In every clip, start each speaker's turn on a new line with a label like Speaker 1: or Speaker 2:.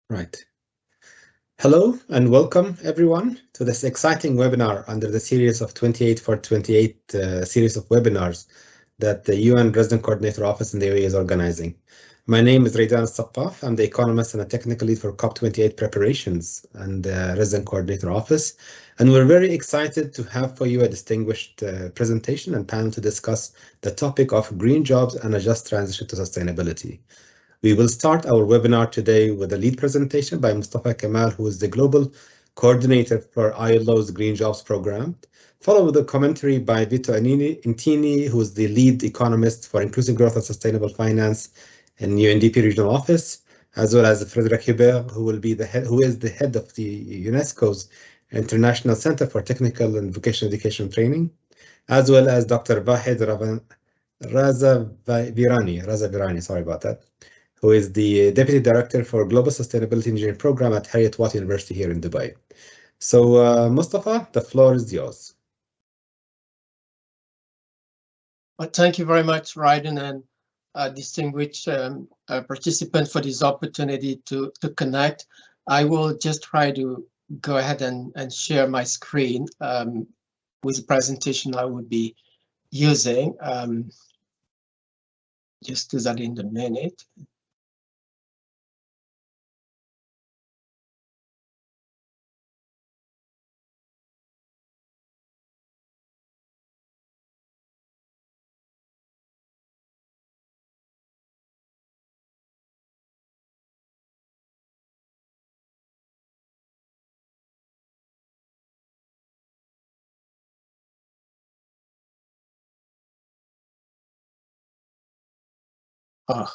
Speaker 1: Right. Hello and welcome everyone to this exciting webinar under the series of 28 for 28 series of webinars that the UN Resident Coordinator Office in the UAE is organizing. My name is Raidan Al-Saqqaf. I'm the economist and a technical lead for COP28 preparations and the Resident Coordinator Office. And we're very excited to have for you a distinguished presentation and panel to discuss the topic of green jobs and a just transition to sustainability. We will start our webinar today with a lead presentation by Mustafa Kamal, who is the Global Coordinator for ILO's Green Jobs Program, followed with a commentary by Vito Intini, who is the lead economist for Inclusive Growth and Sustainable Finance in UNDP Regional Office, as well as Frédéric Hubert, who is the head of the UNESCO's International Center for Technical and Vocational Education Training, as well as Dr. Vahid Raza Virani, sorry about that, who is the Deputy Director for Global Sustainability Engineering Program at Heriot-Watt University here in Dubai. So, Mustafa, the floor is yours.
Speaker 2: Well, thank you very much, Raidan, and distinguished participant for this opportunity to connect. I will just try to go ahead and share my screen with the presentation I would be using. Just do that in a minute. Oh.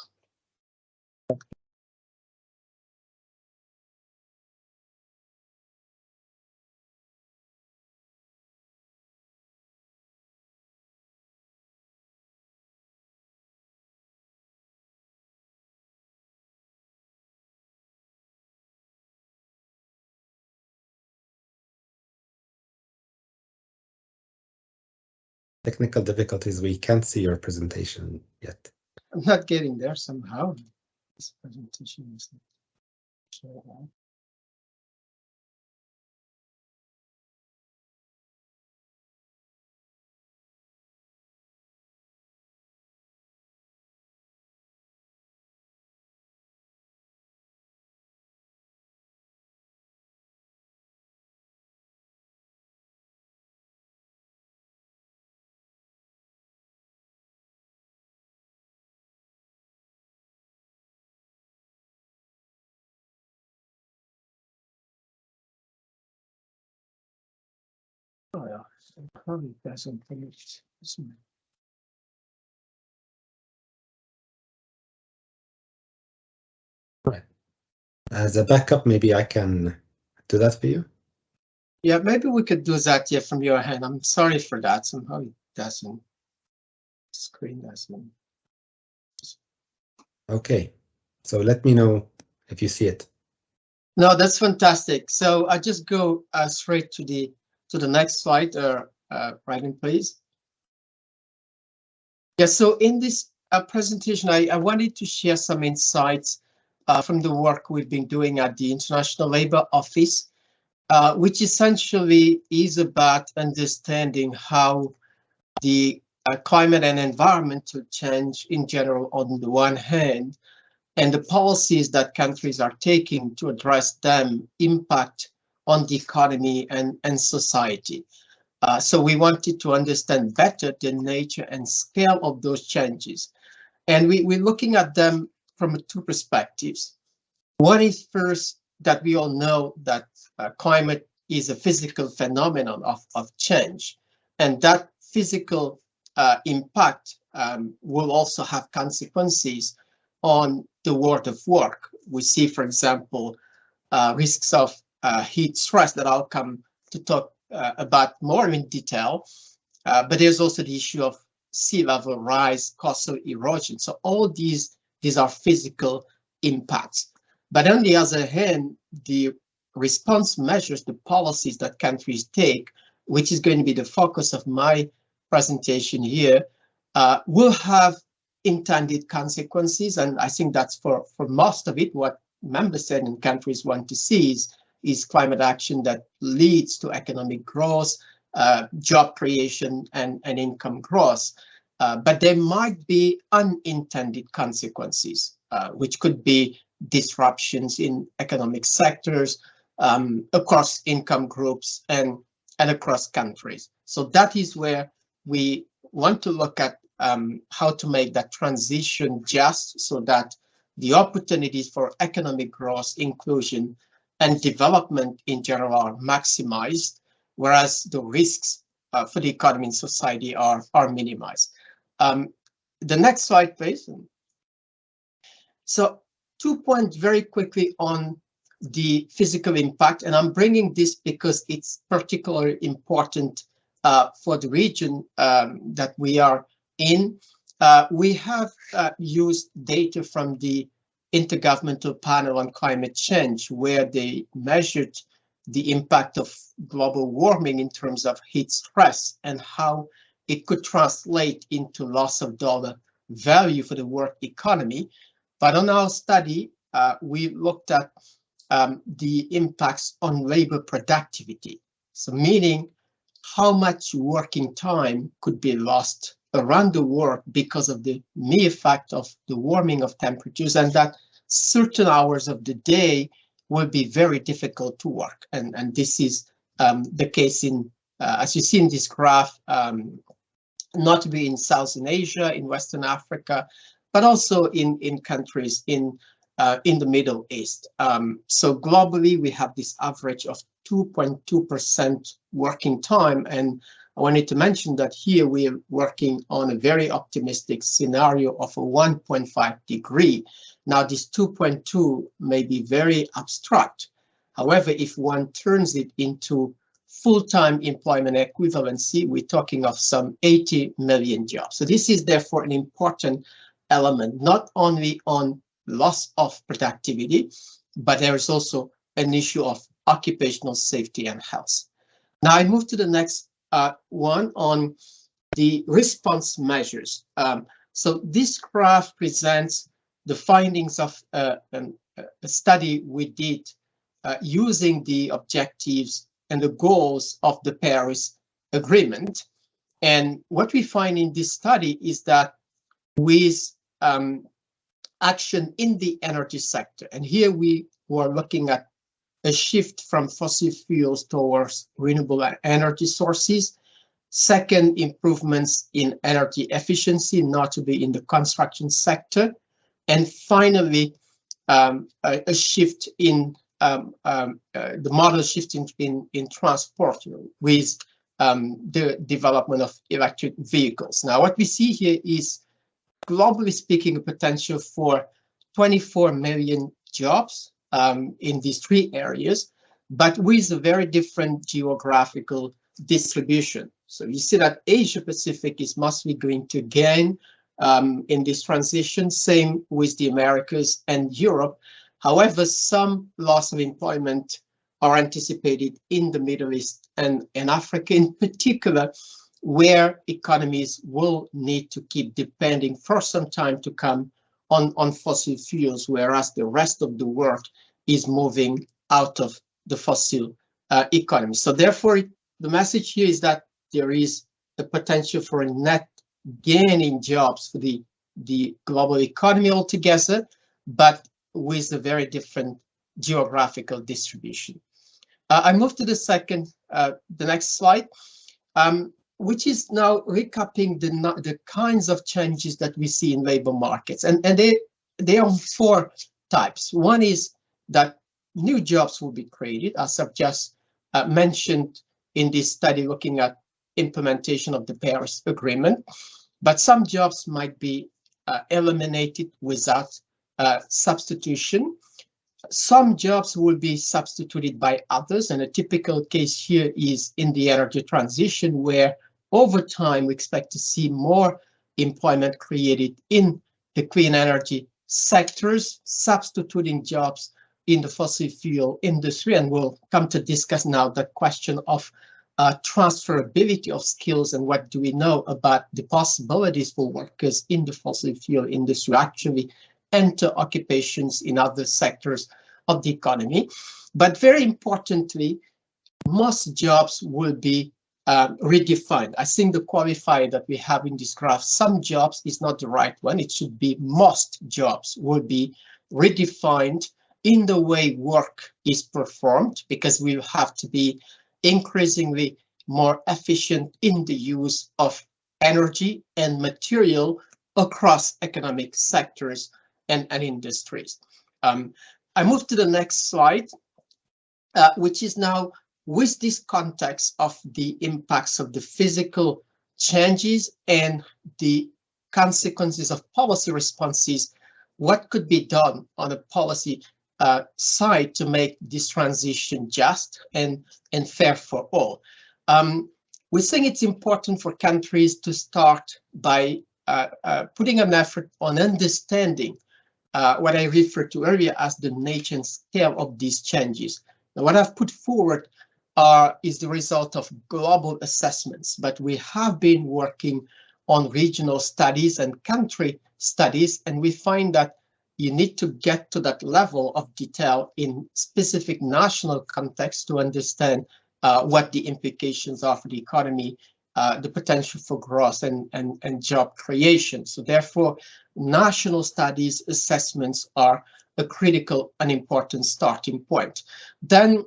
Speaker 1: Technical difficulties, we can't see your presentation yet.
Speaker 2: I'm not getting there somehow. This presentation is not sure. Oh, yeah. So probably doesn't finish this one.
Speaker 1: Right. As a backup, maybe I can do that for you.
Speaker 2: Yeah, maybe we could do that, yeah, from your hand. I'm sorry for that. Somehow it doesn't. Screen doesn't.
Speaker 1: Okay. So let me know if you see it.
Speaker 2: No, that's fantastic. So I just go straight to the next slide, Ryan, please. Yeah, so in this presentation, I wanted to share some insights from the work we've been doing at the International Labour Office, which essentially is about understanding how the climate and environmental change in general on the one hand, and the policies that countries are taking to address them impact on the economy and society. So we wanted to understand better the nature and scale of those changes. And we're looking at them from two perspectives. One is first that we all know that climate is a physical phenomenon of change, and that physical impact will also have consequences on the world of work. We see, for example, risks of heat stress that I'll come to talk about more in detail, but there's also the issue of sea level rise, coastal erosion. So all these are physical impacts. But on the other hand, the response measures, the policies that countries take, which is going to be the focus of my presentation here, will have intended consequences. And I think that's for most of it what member states and countries want to see is climate action that leads to economic growth, job creation, and income growth. But there might be unintended consequences, which could be disruptions in economic sectors, across income groups and across countries. So that is where we want to look at how to make that transition just so that the opportunities for economic growth, inclusion, and development in general are maximized, whereas the risks for the economy and society are minimized. The next slide, please. So 2 points very quickly on the physical impact, and I'm bringing this because it's particularly important for the region that we are in. We have used data from the Intergovernmental Panel on Climate Change, where they measured the impact of global warming in terms of heat stress and how it could translate into loss of dollar value for the world economy. But on our study, we looked at the impacts on labor productivity. So meaning how much working time could be lost around the world because of the mere fact of the warming of temperatures, and that certain hours of the day will be very difficult to work. And this is the case in, as you see in this graph, not to be in Southern Asia, in Western Africa, but also in countries in the Middle East. So globally, we have this average of 2.2% working time. And I wanted to mention that here we are working on a very optimistic scenario of a 1.5 degree. Now, this 2.2 may be very abstract. However, if one turns it into full-time employment equivalency, we're talking of some 80 million jobs. So this is therefore an important element, not only on loss of productivity, but there is also an issue of occupational safety and health. Now I move to the next one on the response measures. So this graph presents the findings of a study we did using the objectives and the goals of the Paris Agreement. And what we find in this study is that with action in the energy sector, and here we were looking at a shift from fossil fuels towards renewable energy sources. Second, improvements in energy efficiency, notably in the construction sector. And finally, a shift in the model shift in transport, with the development of electric vehicles. Now, what we see here is, globally speaking, a potential for 24 million jobs in these three areas, but with a very different geographical distribution. So you see that Asia Pacific is mostly going to gain in this transition, same with the Americas and Europe. However, some loss of employment are anticipated in the Middle East and Africa in particular, where economies will need to keep depending for some time to come on fossil fuels, whereas the rest of the world is moving out of the fossil economy. So therefore, the message here is that there is a potential for a net gain in jobs for the global economy altogether, but with a very different geographical distribution. I move to the second, the next slide, which is now recapping the kinds of changes that we see in labor markets. And they are four types. One is that new jobs will be created, as I've just mentioned in this study looking at implementation of the Paris Agreement. But some jobs might be eliminated without substitution. Some jobs will be substituted by others, and a typical case here is in the energy transition, where over time we expect to see more employment created in the clean energy sectors, substituting jobs in the fossil fuel industry. And we'll come to discuss now the question of transferability of skills and what do we know about the possibilities for workers in the fossil fuel industry actually enter occupations in other sectors of the economy. But very importantly, most jobs will be redefined. I think the qualifier that we have in this graph, some jobs, is not the right one. It should be most jobs will be redefined in the way work is performed, because we will have to be increasingly more efficient in the use of energy and material across economic sectors and industries. I move to the next slide, which is now with this context of the impacts of the physical changes and the consequences of policy responses, what could be done on a policy side to make this transition just and fair for all? We think it's important for countries to start by putting an effort on understanding what I referred to earlier as the nature and scale of these changes. Now, what I've put forward is the result of global assessments, but we have been working on regional studies and country studies, and we find that you need to get to that level of detail in specific national context to understand what the implications are for the economy, the potential for growth and job creation. So therefore, national studies assessments are a critical and important starting point. Then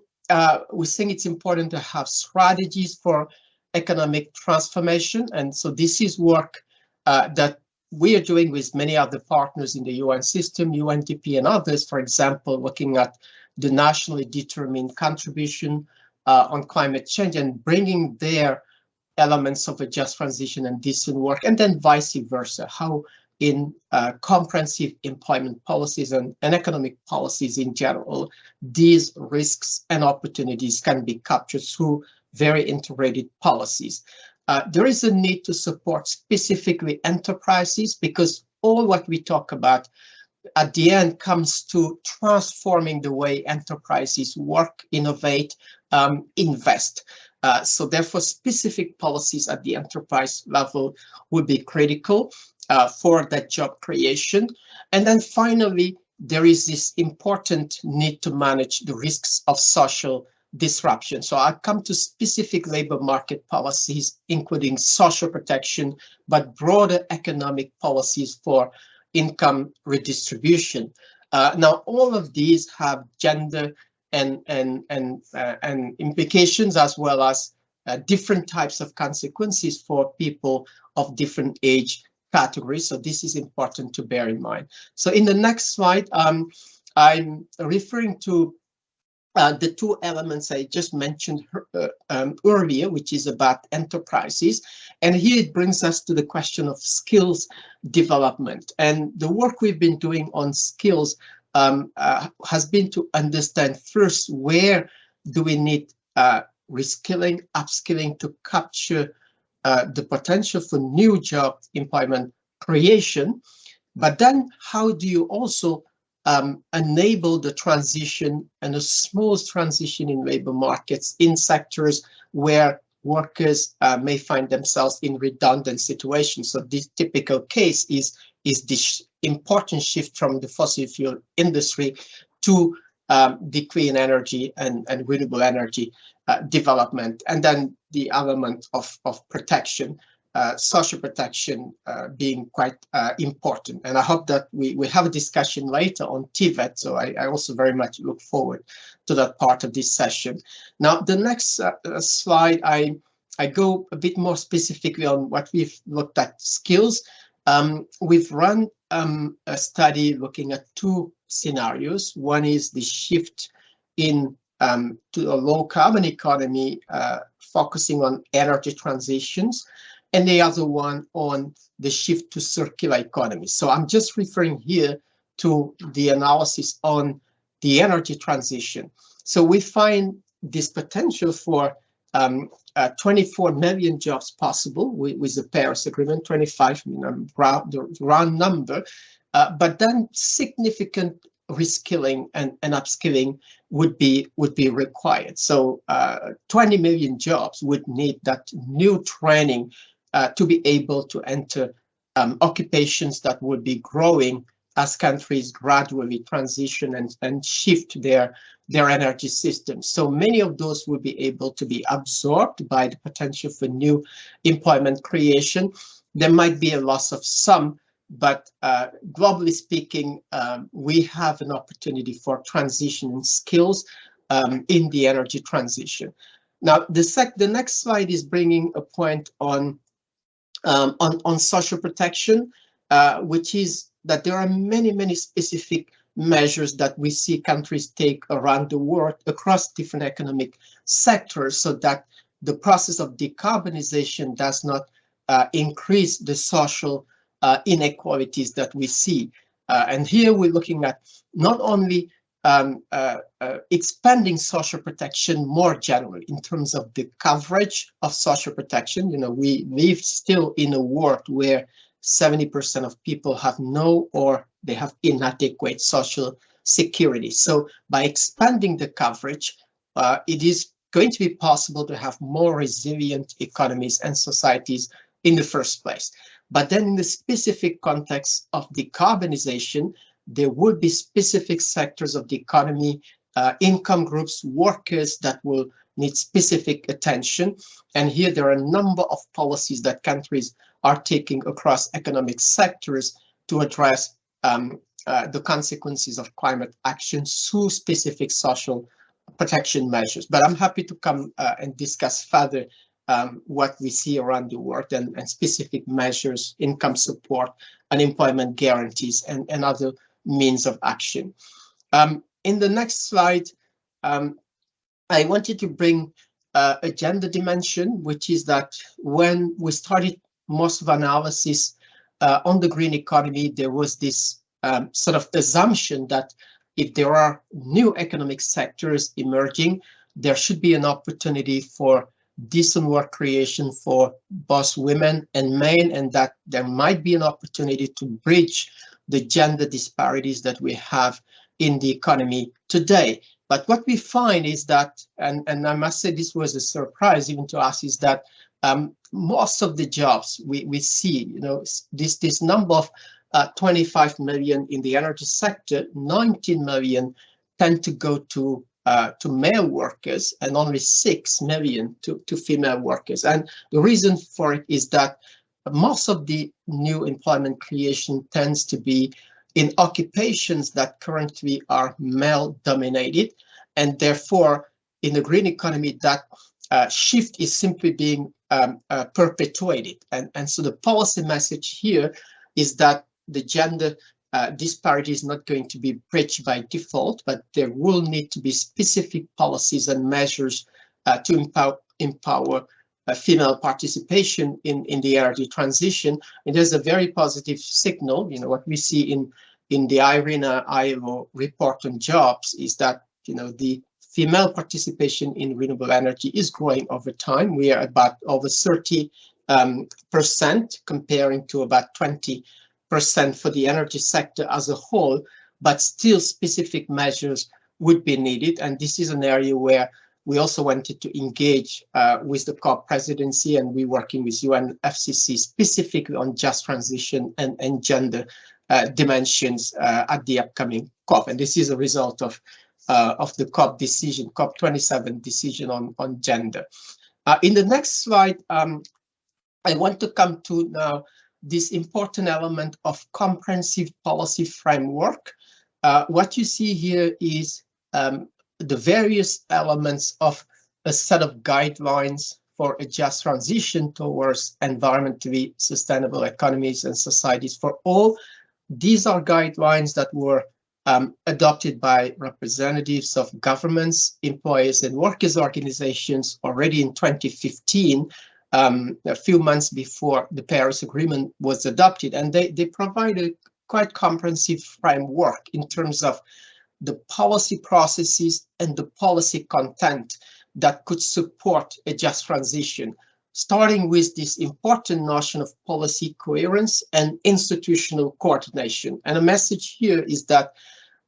Speaker 2: we think it's important to have strategies for economic transformation. And so this is work that we are doing with many other partners in the UN system, UNDP and others, for example, looking at the nationally determined contribution on climate change and bringing their elements of a just transition and decent work, and then vice versa, how in comprehensive employment policies and economic policies in general, these risks and opportunities can be captured through very integrated policies. There is a need to support specifically enterprises, because all what we talk about at the end comes to transforming the way enterprises work, innovate, invest. So therefore, specific policies at the enterprise level would be critical for that job creation. And then finally, there is this important need to manage the risks of social disruption. So I'll come to specific labor market policies, including social protection, but broader economic policies for income redistribution. Now, all of these have gender and implications, as well as different types of consequences for people of different age categories. So this is important to bear in mind. So in the next slide, I'm referring to the two elements I just mentioned earlier, which is about enterprises. And here it brings us to the question of skills development. And the work we've been doing on skills has been to understand first, where do we need reskilling, upskilling to capture the potential for new job employment creation. But then how do you also enable the transition and a smooth transition in labor markets in sectors where workers may find themselves in redundant situations? So this typical case is this important shift from the fossil fuel industry to the clean energy and renewable energy development, and then the element of protection, social protection being quite important. And I hope that we have a discussion later on TVET, so I also very much look forward to that part of this session. Now, the next slide, I go a bit more specifically on what we've looked at skills. We've run a study looking at two scenarios. One is the shift in to a low carbon economy, focusing on energy transitions, and the other one on the shift to circular economy. So I'm just referring here to the analysis on the energy transition. So we find this potential for 24 million jobs possible with the Paris Agreement, 25 million, the round number, but then significant reskilling and upskilling would be required. So 20 million jobs would need that new training to be able to enter occupations that would be growing as countries gradually transition and shift their energy systems. So many of those will be able to be absorbed by the potential for new employment creation. There might be a loss of some, but globally speaking, we have an opportunity for transition skills in the energy transition. Now, the next slide is bringing a point on social protection, which is that there are many specific measures that we see countries take around the world across different economic sectors, so that the process of decarbonization does not increase the social inequalities that we see. And here we're looking at not only expanding social protection more generally in terms of the coverage of social protection. You know, we live still in a world where 70% of people have no or they have inadequate social security. So by expanding the coverage, it is going to be possible to have more resilient economies and societies in the first place. But then in the specific context of decarbonization, there would be specific sectors of the economy, income groups, workers that will need specific attention. And here there are a number of policies that countries are taking across economic sectors to address the consequences of climate action through specific social protection measures. But I'm happy to come and discuss further what we see around the world and specific measures, income support, unemployment guarantees, and other means of action. In the next slide, I wanted to bring a gender dimension, which is that when we started most of analysis on the green economy, there was this sort of assumption that if there are new economic sectors emerging, there should be an opportunity for decent work creation for both women and men, and that there might be an opportunity to bridge the gender disparities that we have in the economy today. But what we find is that, and I must say this was a surprise even to us, is that most of the jobs we see, you know, this number of 25 million in the energy sector, 19 million tend to go to male workers and only 6 million to female workers. And the reason for it is that most of the new employment creation tends to be in occupations that currently are male dominated, and therefore in the green economy that shift is simply being perpetuated. And so the policy message here is that the gender disparity is not going to be bridged by default, but there will need to be specific policies and measures to empower female participation in the energy transition. And there's a very positive signal. You know, what we see in the IRENA ILO report on jobs is that, you know, the female participation in renewable energy is growing over time. We are about over 30% comparing to about 20% for the energy sector as a whole, but still specific measures would be needed. And this is an area where we also wanted to engage with the COP presidency, and we're working with UNFCCC specifically on just transition and gender dimensions at the upcoming COP. And this is a result of the COP decision, COP27 decision on gender. In the next slide, I want to come to now this important element of comprehensive policy framework. What you see here is the various elements of a set of guidelines for a just transition towards environmentally sustainable economies and societies for all. These are guidelines that were adopted by representatives of governments, employers, and workers' organizations already in 2015, a few months before the Paris Agreement was adopted. And they provide a quite comprehensive framework in terms of the policy processes and the policy content that could support a just transition, starting with this important notion of policy coherence and institutional coordination. And a message here is that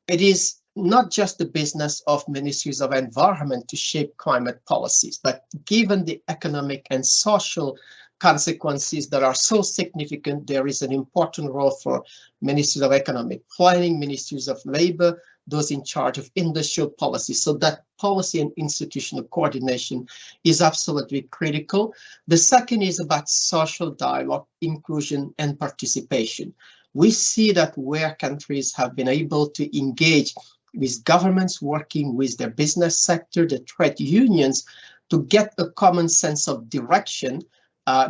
Speaker 2: it is not just the business of ministries of environment to shape climate policies, but given the economic and social consequences that are so significant, there is an important role for Ministries of Economic Planning, Ministries of Labor, those in charge of industrial policy. So that policy and institutional coordination is absolutely critical. The second is about social dialogue, inclusion, and participation. We see that where countries have been able to engage with governments, working with their business sector, the trade unions, to get a common sense of direction,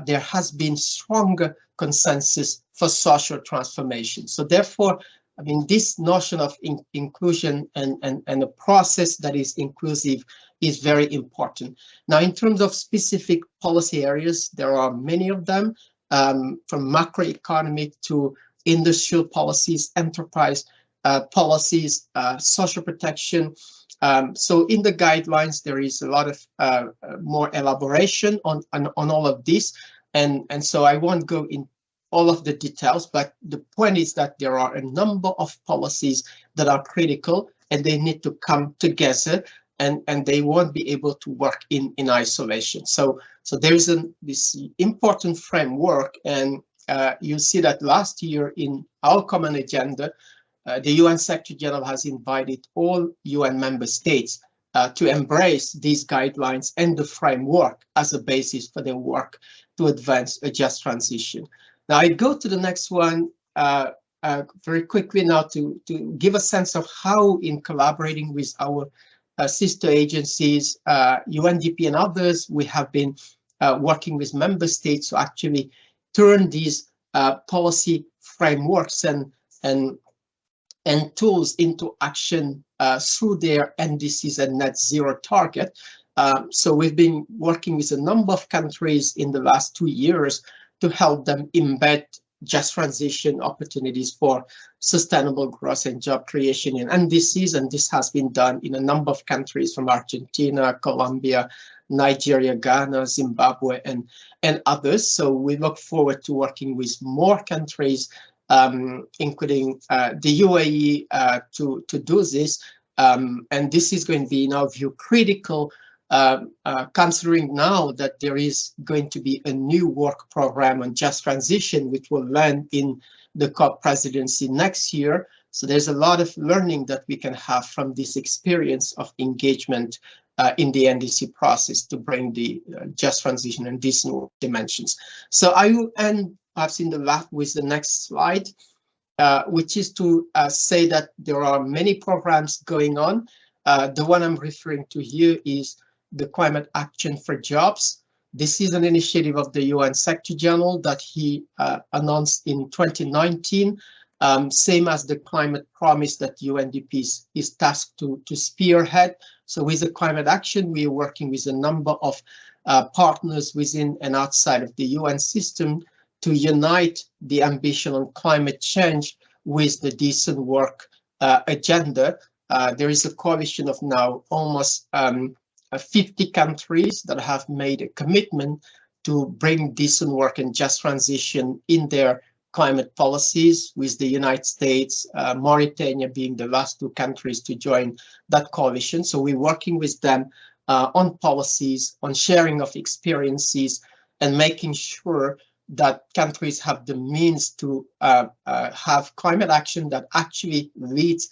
Speaker 2: there has been stronger consensus for social transformation. So therefore, I mean, this notion of inclusion and a process that is inclusive is very important. Now, in terms of specific policy areas, there are many of them, from macroeconomic to industrial policies, enterprise policies, social protection. So in the guidelines, there is a lot of more elaboration on all of this. And so I won't go in all of the details, but the point is that there are a number of policies that are critical and they need to come together, and they won't be able to work in isolation. So there is this important framework, and you see that last year in our common agenda, the UN Secretary General has invited all UN member states to embrace these guidelines and the framework as a basis for their work to advance a just transition. Now I go to the next one very quickly now to give a sense of how, in collaborating with our sister agencies, UNDP and others, we have been working with member states to actually turn these policy frameworks and tools into action through their NDCs and net zero target. So we've been working with a number of countries in the last 2 years to help them embed just transition opportunities for sustainable growth and job creation in NDCs, and this has been done in a number of countries from Argentina, Colombia, Nigeria, Ghana, Zimbabwe, and others. So we look forward to working with more countries, including the UAE, to do this. And this is going to be, in our view, critical, considering now that there is going to be a new work program on just transition, which will land in the COP presidency next year. So there's a lot of learning that we can have from this experience of engagement in the NDC process to bring the just transition and these new dimensions. So I will end perhaps in the last with the next slide, which is to say that there are many programs going on. The one I'm referring to here is the Climate Action for Jobs. This is an initiative of the UN Secretary General that he announced in 2019, same as the Climate Promise that UNDP is tasked to spearhead. So with the climate action, we are working with a number of partners within and outside of the UN system to unite the ambition on climate change with the decent work agenda. There is a coalition of now almost 50 countries that have made a commitment to bring decent work and just transition in their climate policies, with the United States, Mauritania being the last 2 countries to join that coalition. So we're working with them on policies, on sharing of experiences, and making sure that countries have the means to have climate action that actually leads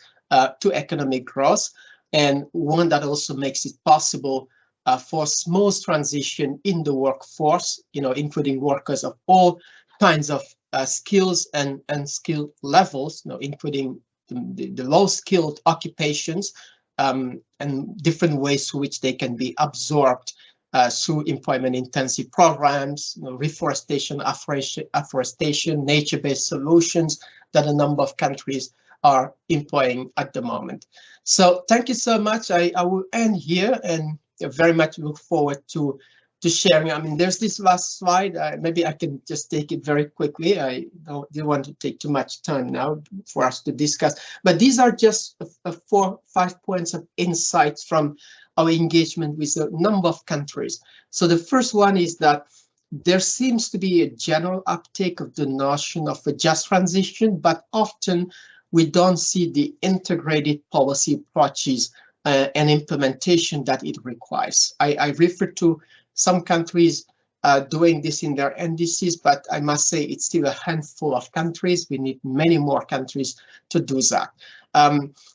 Speaker 2: to economic growth, and one that also makes it possible for smooth transition in the workforce, including workers of all kinds of skills and skill levels, including the low-skilled occupations, and different ways through which they can be absorbed through employment-intensive programs, reforestation, afforestation, nature-based solutions that a number of countries are employing at the moment. So thank you so much. I will end here, and very much look forward to sharing. I mean, there's this last slide. Maybe I can just take it very quickly. I don't want to take too much time now for us to discuss, but these are just 4 or 5 points of insights from our engagement with a number of countries. So the first one is that there seems to be a general uptake of the notion of a just transition, but often we don't see the integrated policy approaches and implementation that it requires. I refer to some countries doing this in their NDCs, but I must say it's still a handful of countries. We need many more countries to do that.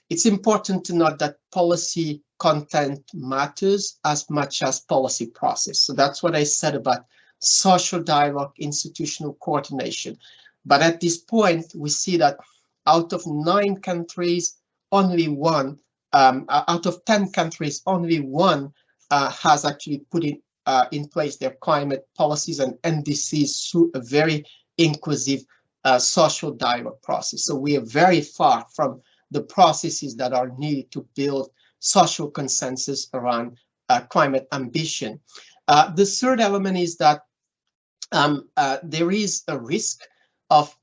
Speaker 2: It's important to note that policy content matters as much as policy process. So that's what I said about social dialogue, institutional coordination. But at this point, we see that out of 9 countries, only one, out of 10 countries, only one has actually put in place their climate policies and NDCs through a very inclusive social dialogue process. So we are very far from the processes that are needed to build social consensus around climate ambition. The third element is that there is a risk of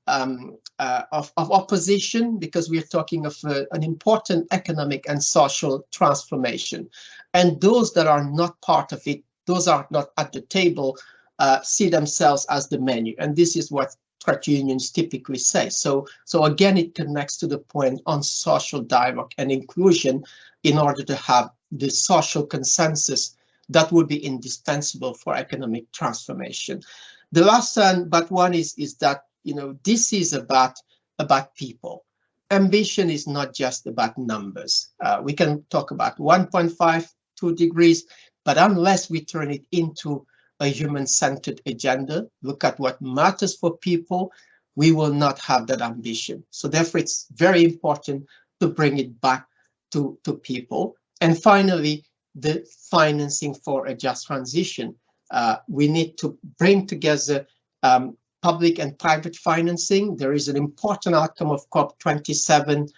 Speaker 2: opposition, because we are talking of an important economic and social transformation. And those that are not part of it, those are not at the table, see themselves as the menu. And this is what trade unions typically say. So again, it connects to the point on social dialogue and inclusion in order to have the social consensus that would be indispensable for economic transformation. The last one is that, you know, this is about people. Ambition is not just about numbers. We can talk about 1.5, 2 degrees, but unless we turn it into a human-centered agenda, look at what matters for people, we will not have that ambition. So therefore, it's very important to bring it back to people. And finally, the financing for a just transition. We need to bring together public and private financing. There is an important outcome of COP27,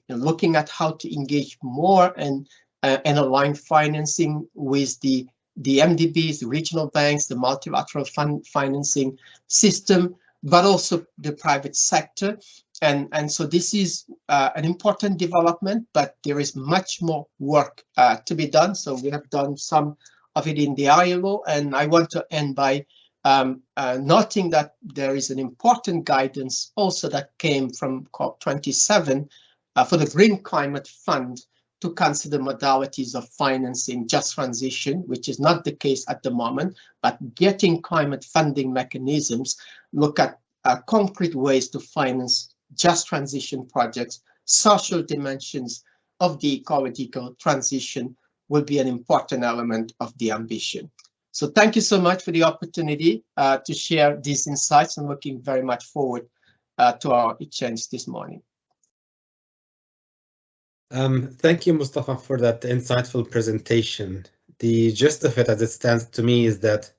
Speaker 2: looking at how to engage more and align financing with the MDBs, the regional banks, the multilateral financing system, but also the private sector. And so this is an important development, but there is much more work to be done. So we have done some of it in the ILO, and I want to end by noting that there is an important guidance also that came from COP27 for the Green Climate Fund to consider modalities of financing just transition, which is not the case at the moment, but getting climate funding mechanisms, look at concrete ways to finance just transition projects. Social dimensions of the ecological transition will be an important element of the ambition. So thank you so much for the opportunity to share these insights, and looking very much forward to our exchange this morning.
Speaker 1: Thank you, Mustafa, for that insightful presentation. The gist of it, as it stands to me, is that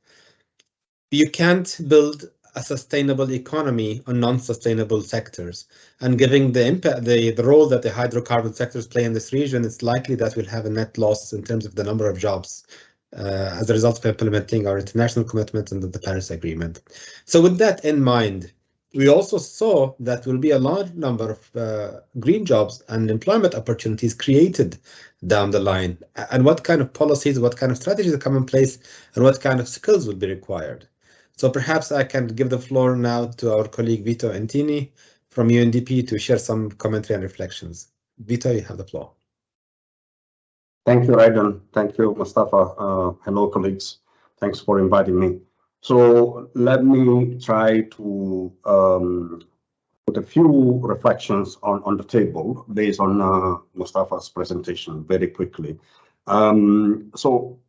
Speaker 1: you can't build a sustainable economy on non-sustainable sectors. And given the impact, the role that the hydrocarbon sectors play in this region, it's likely that we'll have a net loss in terms of the number of jobs as a result of implementing our international commitments under the Paris Agreement. So with that in mind, we also saw that there will be a large number of green jobs and employment opportunities created down the line. And what kind of policies, what kind of strategies come in place, and what kind of skills will be required. So perhaps I can give the floor now to our colleague Vito Antini from UNDP to share some commentary and reflections. Vito, you have the floor.
Speaker 3: Thank you, Aidan. Thank you, Mustafa. Hello, colleagues. Thanks for inviting me. So let me try to put a few reflections on the table based on Mustafa's presentation very quickly. So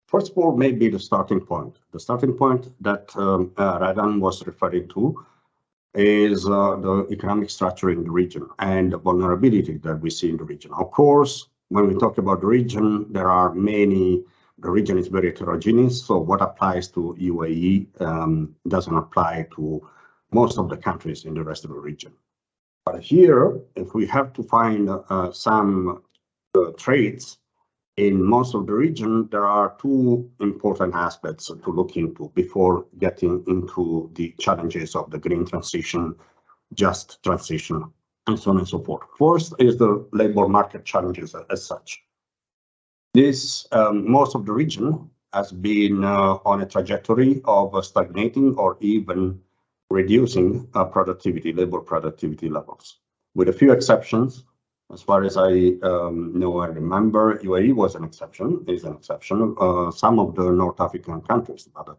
Speaker 3: first of all, maybe the starting point. The starting point that Radan was referring to is the economic structure in the region and the vulnerability that we see in the region. Of course, when we talk about the region, there are many. The region is very heterogeneous, so what applies to UAE doesn't apply to most of the countries in the rest of the region. But here, if we have to find some traits in most of the region, there are two important aspects to look into before getting into the challenges of the green transition, just transition, and so on and so forth. First is the labor market challenges as such. This, most of the region has been on a trajectory of stagnating or even reducing productivity, labor productivity levels. With a few exceptions, as far as I know and remember, UAE was an exception, is an exception. Some of the North African countries, but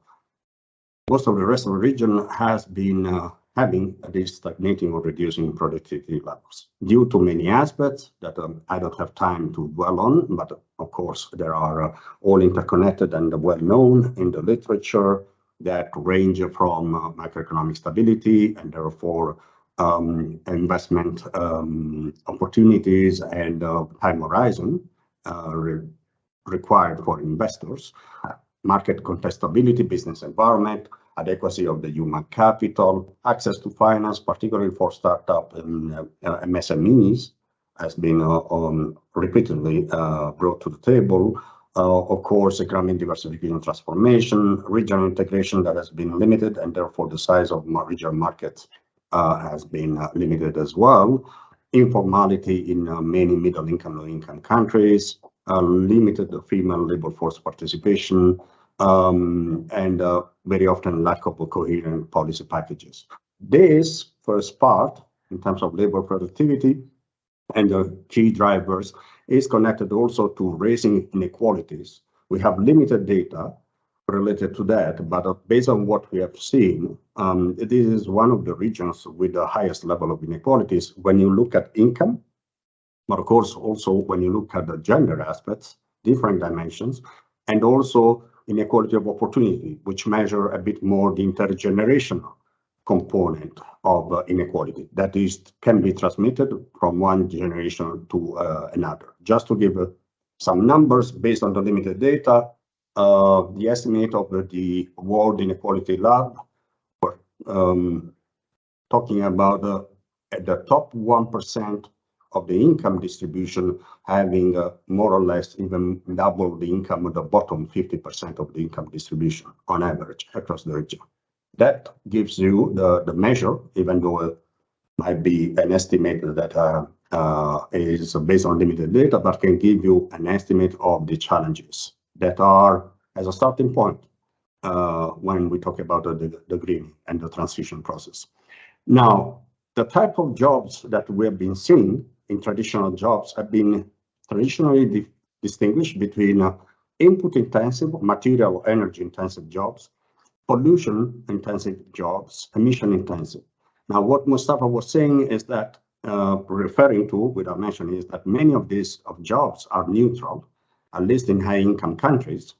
Speaker 3: most of the rest of the region has been having these stagnating or reducing productivity levels due to many aspects that I don't have time to dwell on, but of course there are all interconnected and well known in the literature that range from macroeconomic stability and therefore investment opportunities and time horizon required for investors, market contestability, business environment, adequacy of the human capital, access to finance, particularly for startup and MSMEs, has been repeatedly brought to the table. Of course, economic diversification and transformation, regional integration that has been limited, and therefore the size of regional markets has been limited as well. Informality in many middle-income, low-income countries, limited female labor force participation, and very often lack of coherent policy packages. This first part, in terms of labor productivity and the key drivers, is connected also to raising inequalities. We have limited data related to that, but based on what we have seen, this is one of the regions with the highest level of inequalities when you look at income, but of course also when you look at the gender aspects, different dimensions, and also inequality of opportunity, which measure a bit more the intergenerational component of inequality that can be transmitted from one generation to another. Just to give some numbers based on the limited data, the estimate of the World Inequality Lab, we're talking about at the top 1% of the income distribution having more or less even double the income of the bottom 50% of the income distribution on average across the region. That gives you the measure, even though it might be an estimate that is based on limited data, but can give you an estimate of the challenges that are as a starting point when we talk about the green and the transition process. Now, the type of jobs that we have been seeing in traditional jobs have been traditionally distinguished between input-intensive, material, energy-intensive jobs, pollution-intensive jobs, emission-intensive. Now, what Mustafa was saying is that, referring to, without mentioning, is that many of these jobs are neutral, at least in high-income countries.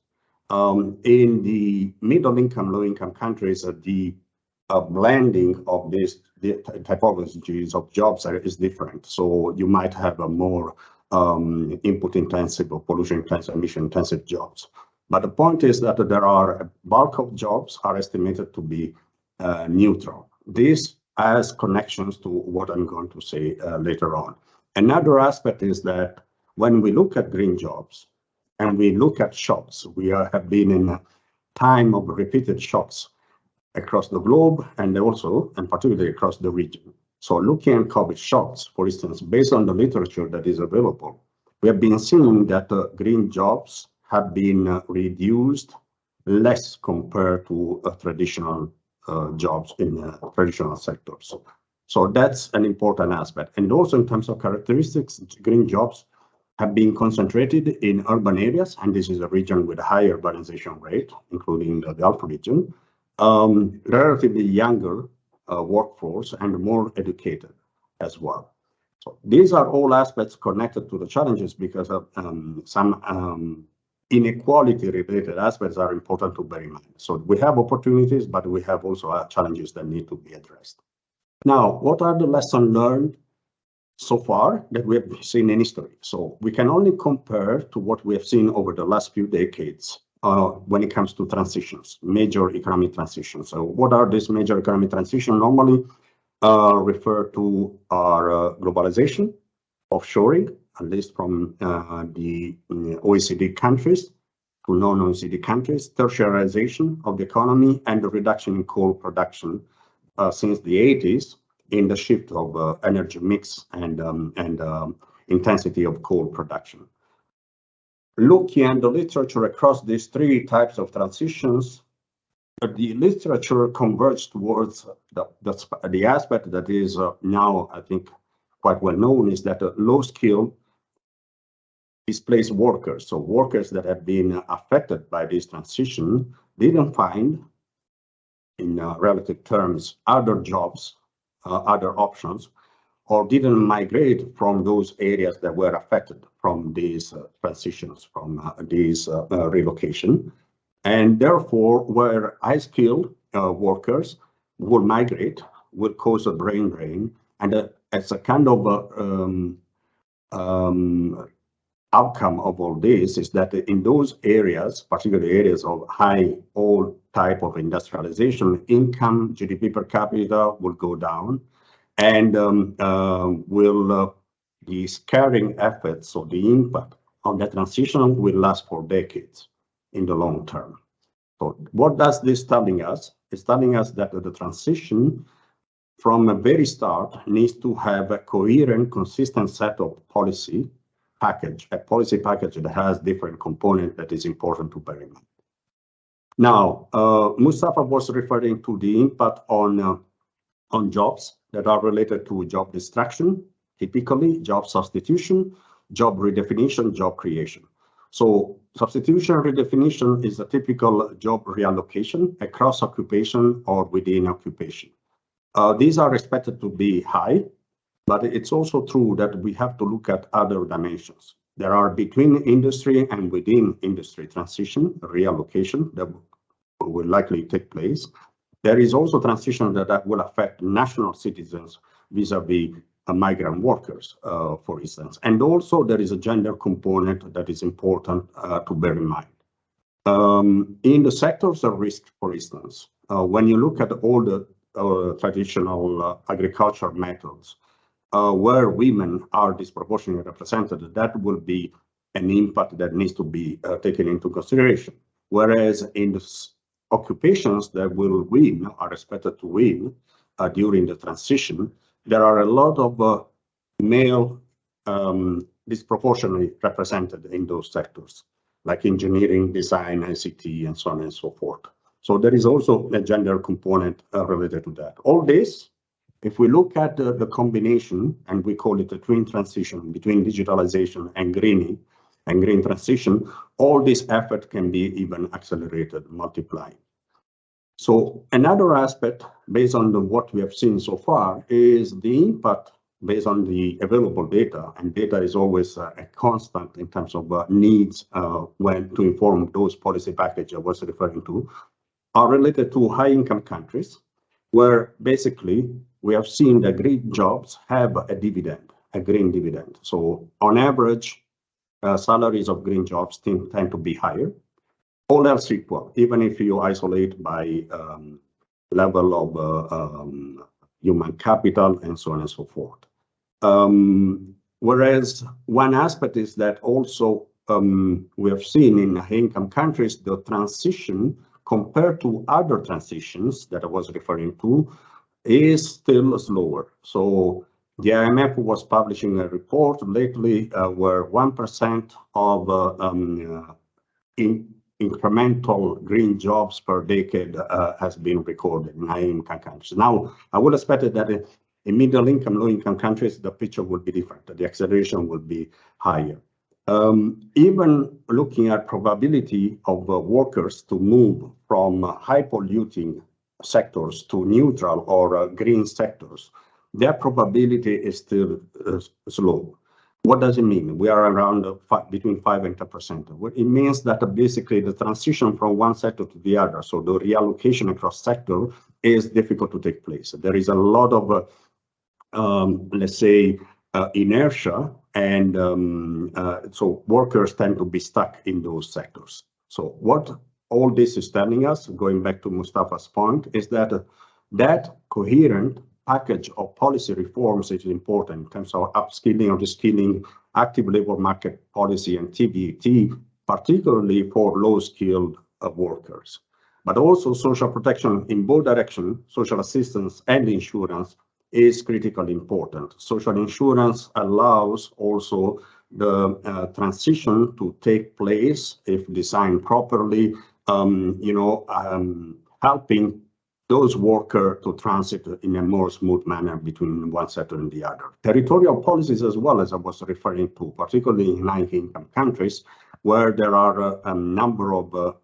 Speaker 3: In the middle-income, low-income countries, the blending of these typologies of jobs is different. So you might have a more input-intensive or pollution-intensive, emission-intensive jobs. But the point is that there are a bulk of jobs are estimated to be neutral. This has connections to what I'm going to say later on. Another aspect is that when we look at green jobs and we look at shocks, we have been in a time of repeated shocks across the globe and also, and particularly across the region. So looking at COVID shocks, for instance, based on the literature that is available, we have been seeing that green jobs have been reduced less compared to traditional jobs in traditional sectors. So that's an important aspect. And also in terms of characteristics, green jobs have been concentrated in urban areas, and this is a region with a high urbanization rate, including the Gulf region, relatively younger workforce and more educated as well. So these are all aspects connected to the challenges because of some inequality related aspects are important to bear in mind. So we have opportunities, but we have also challenges that need to be addressed. Now, what are the lessons learned so far that we have seen in history? So we can only compare to what we have seen over the last few decades when it comes to transitions, major economic transitions. So what are these major economic transitions? Normally refer to our globalization, offshoring, at least from the OECD countries to non-OECD countries, tertiarization of the economy, and the reduction in coal production since the 80s in the shift of energy mix and intensity of coal production. Looking at the literature across these three types of transitions, the literature converges towards the aspect that is now, I think, quite well known, is that low skill displaced workers, so workers that have been affected by this transition, didn't find in relative terms other jobs, other options, or didn't migrate from those areas that were affected from these transitions, from these relocation. And therefore, where high-skilled workers will migrate, will cause a brain drain, and as a kind of outcome of all this is that in those areas, particularly areas of high oil type of industrialization, income, GDP per capita will go down, and the scaring effects or the impact on the transition will last for decades in the long term. So what does this telling us? It's telling us that the transition from a very start needs to have a coherent, consistent set of policy package, a policy package that has different components that is important to bear in mind. Now, Mustafa was referring to the impact on jobs that are related to job destruction, typically job substitution, job redefinition, job creation. So substitution redefinition is a typical job reallocation across occupation or within occupation. These are expected to be high, but it's also true that we have to look at other dimensions. There are between industry and within industry transition, reallocation that will likely take place. There is also transition that will affect national citizens vis-a-vis migrant workers, for instance. And also there is a gender component that is important to bear in mind. In the sectors of risk, for instance, when you look at all the traditional agriculture methods, where women are disproportionately represented, that will be an impact that needs to be taken into consideration. Whereas in the occupations that will win, are expected to win during the transition, there are a lot of male disproportionately represented in those sectors, like engineering, design, ICT, and so on and so forth. So there is also a gender component related to that. All this, if we look at the combination, and we call it a twin transition between digitalization and green transition, all this effort can be even accelerated, multiplied. So another aspect, based on what we have seen so far, is the impact based on the available data, and data is always a constant in terms of needs when to inform those policy packages I was referring to, are related to high-income countries, where basically we have seen that green jobs have a dividend, a green dividend. So on average, salaries of green jobs tend to be higher. All else equal, even if you isolate by level of human capital and so on and so forth. Whereas one aspect is that also we have seen in high-income countries, the transition compared to other transitions that I was referring to is still slower. So the IMF was publishing a report lately where 1% of incremental green jobs per decade has been recorded in high-income countries. Now, I would expect that in middle-income, low-income countries, the picture would be different. The acceleration would be higher. Even looking at probability of workers to move from high-polluting sectors to neutral or green sectors, their probability is still slow. What does it mean? We are around between 5 and 10%. It means that basically the transition from one sector to the other, so the reallocation across sector, is difficult to take place. There is a lot of, let's say, inertia, and so workers tend to be stuck in those sectors. So what all this is telling us, going back to Mustafa's point, is that that coherent package of policy reforms is important in terms of upskilling or reskilling, active labor market policy, and TBT, particularly for low-skilled workers. But also social protection in both directions, social assistance and insurance, is critically important. Social insurance allows also the transition to take place if designed properly, helping those workers to transit in a more smooth manner between one sector and the other. Territorial policies as well, as I was referring to, particularly in high-income countries, where there are a number of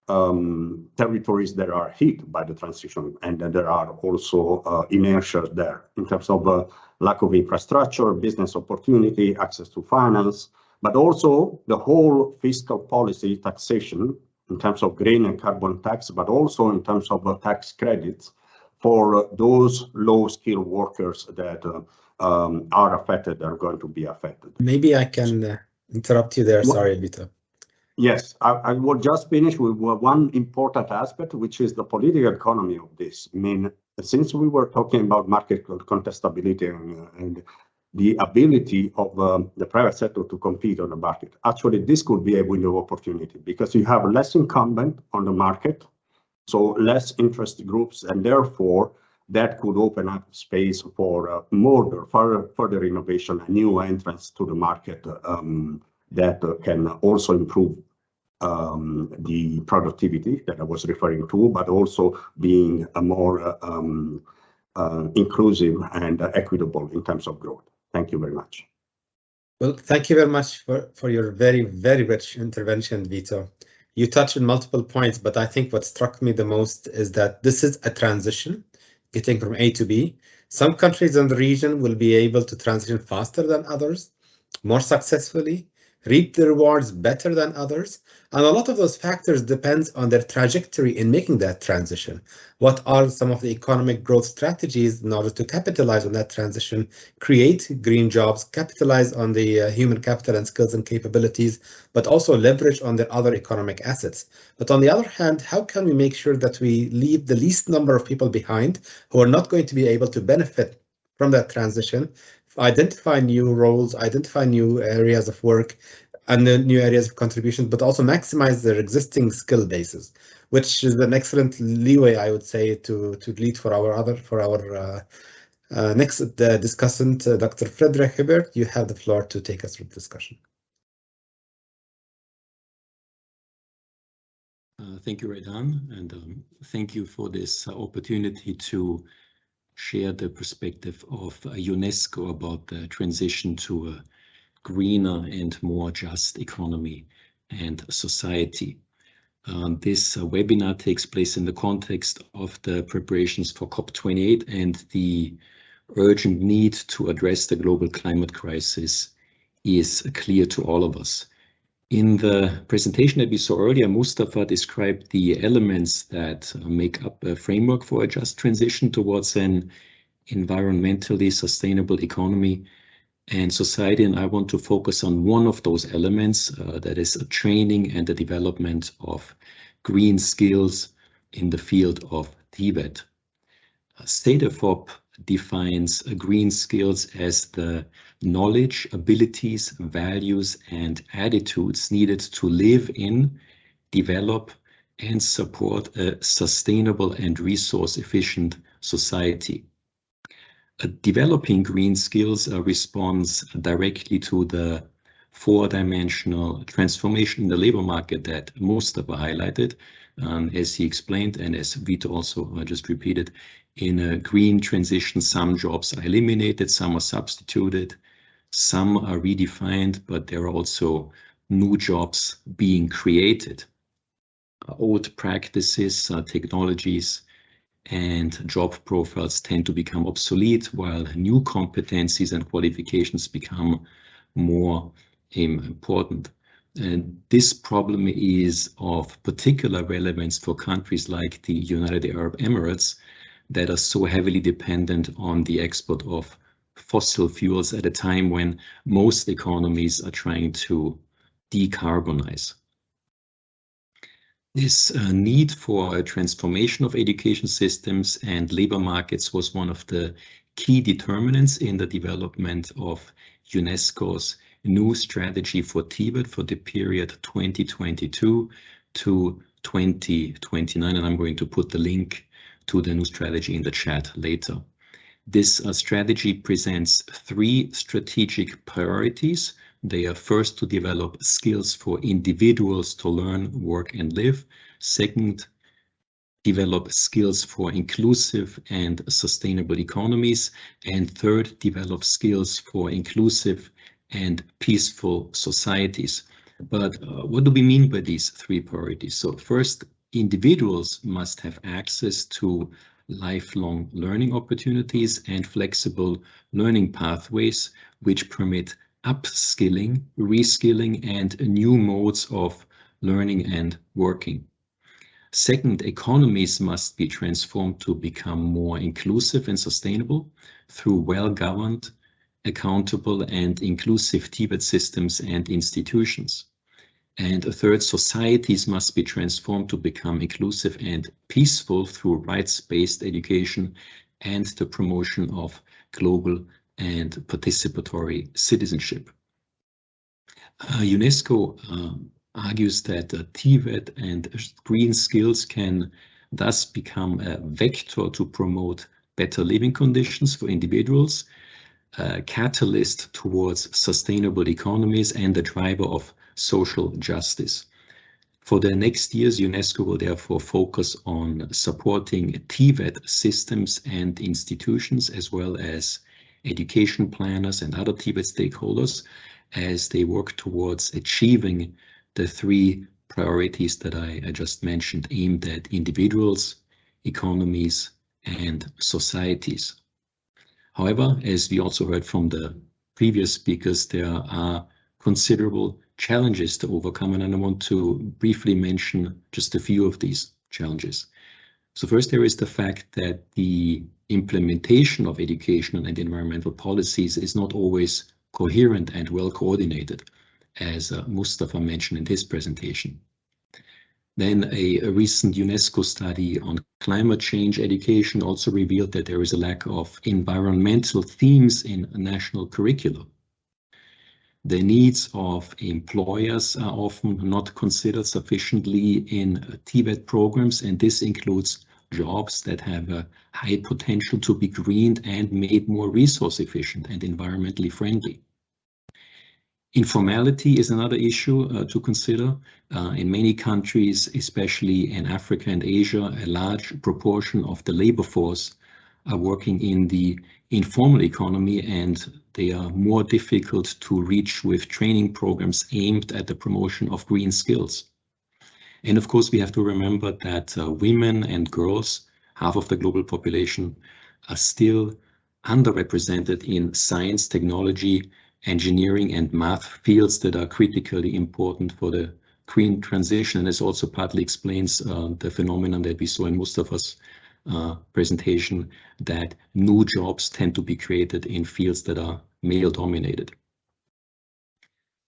Speaker 3: territories that are hit by the transition, and there are also inertia there in terms of lack of infrastructure, business opportunity, access to finance, but also the whole fiscal policy, taxation, in terms of green and carbon tax, but also in terms of tax credits for those low-skilled workers that are affected, are going to be affected.
Speaker 1: Maybe I can interrupt you there. Sorry, Vito.
Speaker 3: Yes, I will just finish with one important aspect, which is the political economy of this. I mean, since we were talking about market contestability and the ability of the private sector to compete on the market, actually this could be a window of opportunity because you have less incumbent on the market, so less interest groups, and therefore that could open up space for further innovation and new entrants to the market that can also improve the productivity that I was referring to, but also being a more inclusive and equitable in terms of growth. Thank you very much.
Speaker 1: Well, thank you very much for your very, very rich intervention, Vito. You touched on multiple points, but I think what struck me the most is that this is a transition, getting from A to B. Some countries in the region will be able to transition faster than others, more successfully, reap the rewards better than others. And a lot of those factors depends on their trajectory in making that transition. What are some of the economic growth strategies in order to capitalize on that transition, create green jobs, capitalize on the human capital and skills and capabilities, but also leverage on their other economic assets. But on the other hand, how can we make sure that we leave the least number of people behind who are not going to be able to benefit from that transition, identify new roles, identify new areas of work, and then new areas of contribution, but also maximize their existing skill bases, which is an excellent leeway, I would say, to lead for our next discussant, Dr. Friedrich Hibbert. You have the floor to take us through the discussion.
Speaker 4: Thank you, Redan, and thank you for this opportunity to share the perspective of UNESCO about the transition to a greener and more just economy and society. This webinar takes place in the context of the preparations for COP28 and the urgent need to address the global climate crisis is clear to all of us. In the presentation that we saw earlier, Mustafa described the elements that make up a framework for a just transition towards an environmentally sustainable economy and society, and I want to focus on one of those elements, that is a training and the development of green skills in the field of TVET. STATEFOP defines green skills as the knowledge, abilities, values, and attitudes needed to live in, develop, and support a sustainable and resource-efficient society. Developing green skills responds directly to the four-dimensional transformation in the labor market that Mustafa highlighted, as he explained, and as Vito also just repeated. In a green transition, some jobs are eliminated, some are substituted, some are redefined, but there are also new jobs being created. Old practices, technologies, and job profiles tend to become obsolete, while new competencies and qualifications become more important. And this problem is of particular relevance for countries like the United Arab Emirates that are so heavily dependent on the export of fossil fuels at a time when most economies are trying to decarbonize. This need for a transformation of education systems and labor markets was one of the key determinants in the development of UNESCO's new strategy for TVET for the period 2022 to 2029, and I'm going to put the link to the new strategy in the chat later. This strategy presents three strategic priorities. They are first to develop skills for individuals to learn, work, and live. Second, develop skills for inclusive and sustainable economies. And third, develop skills for inclusive and peaceful societies. But what do we mean by these three priorities? So first, individuals must have access to lifelong learning opportunities and flexible learning pathways, which permit upskilling, reskilling, and new modes of learning and working. Second, economies must be transformed to become more inclusive and sustainable through well-governed, accountable, and inclusive Tibet systems and institutions. And third, societies must be transformed to become inclusive and peaceful through rights-based education and the promotion of global and participatory citizenship. UNESCO argues that Tibet and green skills can thus become a vector to promote better living conditions for individuals, a catalyst towards sustainable economies, and a driver of social justice. For the next years, UNESCO will therefore focus on supporting Tibet systems and institutions, as well as education planners and other Tibet stakeholders, as they work towards achieving the three priorities that I just mentioned, aimed at individuals, economies, and societies. However, as we also heard from the previous speakers, there are considerable challenges to overcome, and I want to briefly mention just a few of these challenges. So first, there is the fact that the implementation of educational and environmental policies is not always coherent and well coordinated, as Mustafa mentioned in his presentation. Then a recent UNESCO study on climate change education also revealed that there is a lack of environmental themes in national curricula. The needs of employers are often not considered sufficiently in Tibet programs, and this includes jobs that have a high potential to be greened and made more resource efficient and environmentally friendly. Informality is another issue to consider. In many countries, especially in Africa and Asia, a large proportion of the labor force are working in the informal economy, and they are more difficult to reach with training programs aimed at the promotion of green skills. And of course, we have to remember that women and girls, half of the global population, are still underrepresented in science, technology, engineering, and math fields that are critically important for the green transition. And this also partly explains the phenomenon that we saw in Mustafa's presentation, that new jobs tend to be created in fields that are male dominated.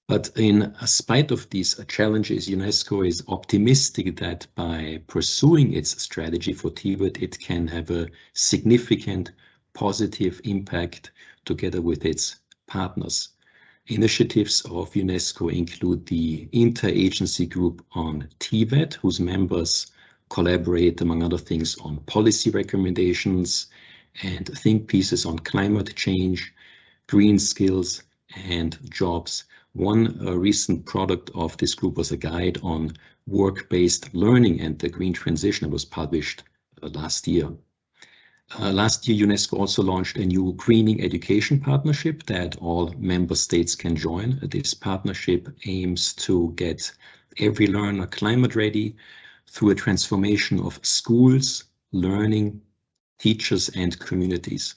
Speaker 4: But in spite of these challenges, UNESCO is optimistic that by pursuing its strategy for Tibet, it can have a significant positive impact together with its partners. Initiatives of UNESCO include the Interagency Group on Tibet, whose members collaborate, among other things, on policy recommendations and think pieces on climate change, green skills, and jobs. One recent product of this group was a guide on work-based learning and the green transition that was published last year. Last year, UNESCO also launched a new greening education partnership that all member states can join. This partnership aims to get every learner climate ready through a transformation of schools, learning, teachers, and communities.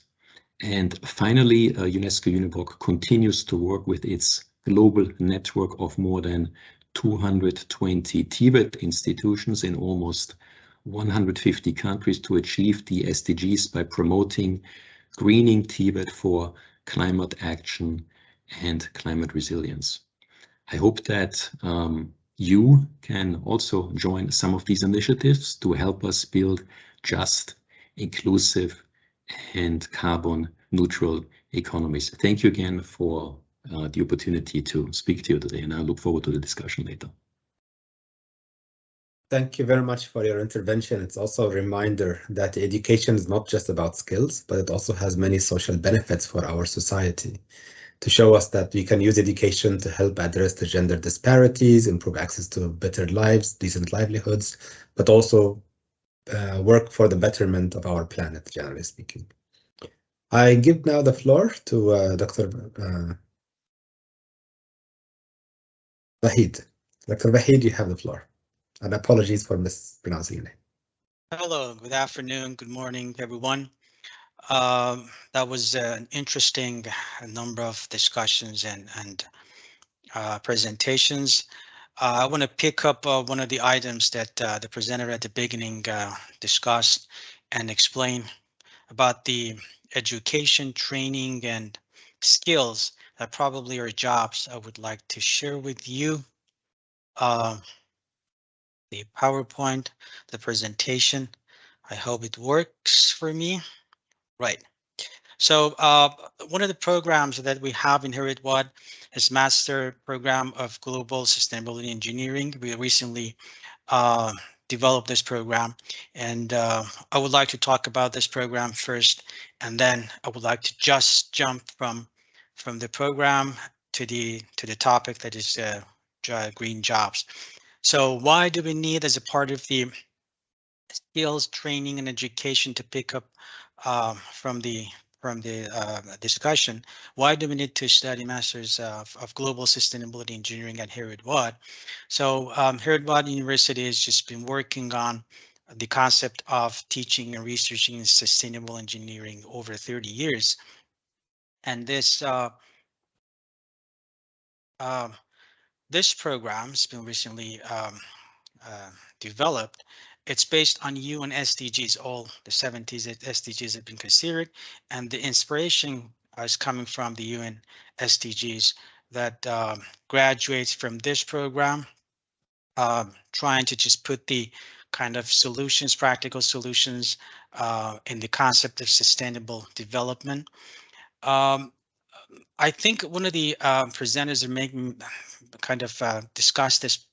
Speaker 4: And finally, UNESCO UNIVOC continues to work with its global network of more than 220 Tibet institutions in almost 150 countries to achieve the SDGs by promoting greening Tibet for climate action and climate resilience. I hope that you can also join some of these initiatives to help us build just, inclusive, and carbon neutral economies. Thank you again for the opportunity to speak to you today, and I look forward to the discussion later.
Speaker 1: Thank you very much for your intervention. It's also a reminder that education is not just about skills, but it also has many social benefits for our society, to show us that we can use education to help address the gender disparities, improve access to better lives, decent livelihoods, but also work for the betterment of our planet, generally speaking. I give now the floor to Dr. Vahid. Dr. Vahid, you have the floor. And apologies for mispronouncing your name.
Speaker 5: Hello, good afternoon, good morning, everyone. That was an interesting number of discussions and presentations. I want to pick up one of the items that the presenter at the beginning discussed and explain about the education, training, and skills that probably are jobs I would like to share with you. The PowerPoint, the presentation. I hope it works for me. Right. So one of the programs that we have in HeriotWatt is Master Program of Global Sustainability Engineering. We recently developed this program, and I would like to talk about this program first, and then I would like to just jump from the program to the topic that is green jobs. So why do we need, as a part of the skills training and education, to pick up from the discussion, why do we need to study Masters of Global Sustainability Engineering at HeriotWatt? So HeriotWatt University has just been working on the concept of teaching and researching sustainable engineering over 30 years. And this this program has been recently developed. It's based on UN SDGs. All the 70s SDGs have been considered, and the inspiration is coming from the UN SDGs that graduates from this program, trying to just put the kind of solutions, practical solutions, in the concept of sustainable development. I think one of the presenters are making kind of discuss this,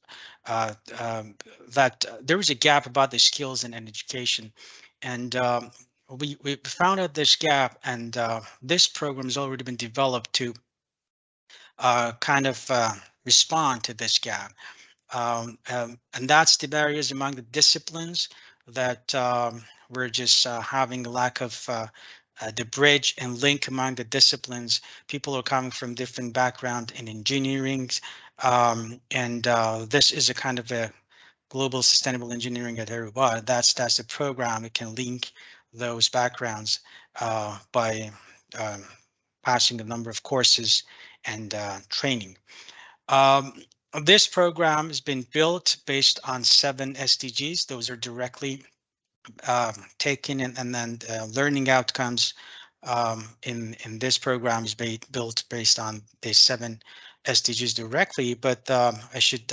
Speaker 5: that there was a gap about the skills and education, and we found out this gap, and this program has already been developed to kind of respond to this gap. And that's the barriers among the disciplines that we're just having a lack of the bridge and link among the disciplines. People are coming from different background in engineering, and this is a kind of a global sustainable engineering at HeriotWatt. That's a program that can link those backgrounds by passing a number of courses and training. This program has been built based on 7 SDGs. Those are directly taken, and then learning outcomes in this program is built based on the 7 SDGs directly. But I should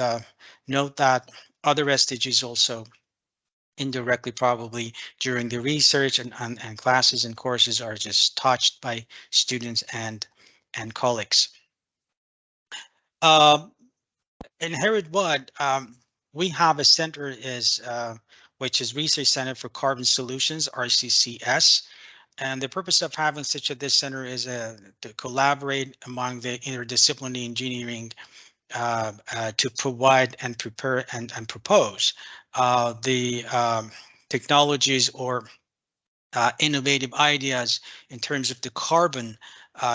Speaker 5: note that other SDGs also indirectly, probably during the research and classes and courses, are just touched by students and colleagues. In HeriotWatt, we have a center which is Research Center for Carbon Solutions, RCCS. And the purpose of having this center is to collaborate among the interdisciplinary engineering to provide and prepare and propose the technologies or innovative ideas in terms of the carbon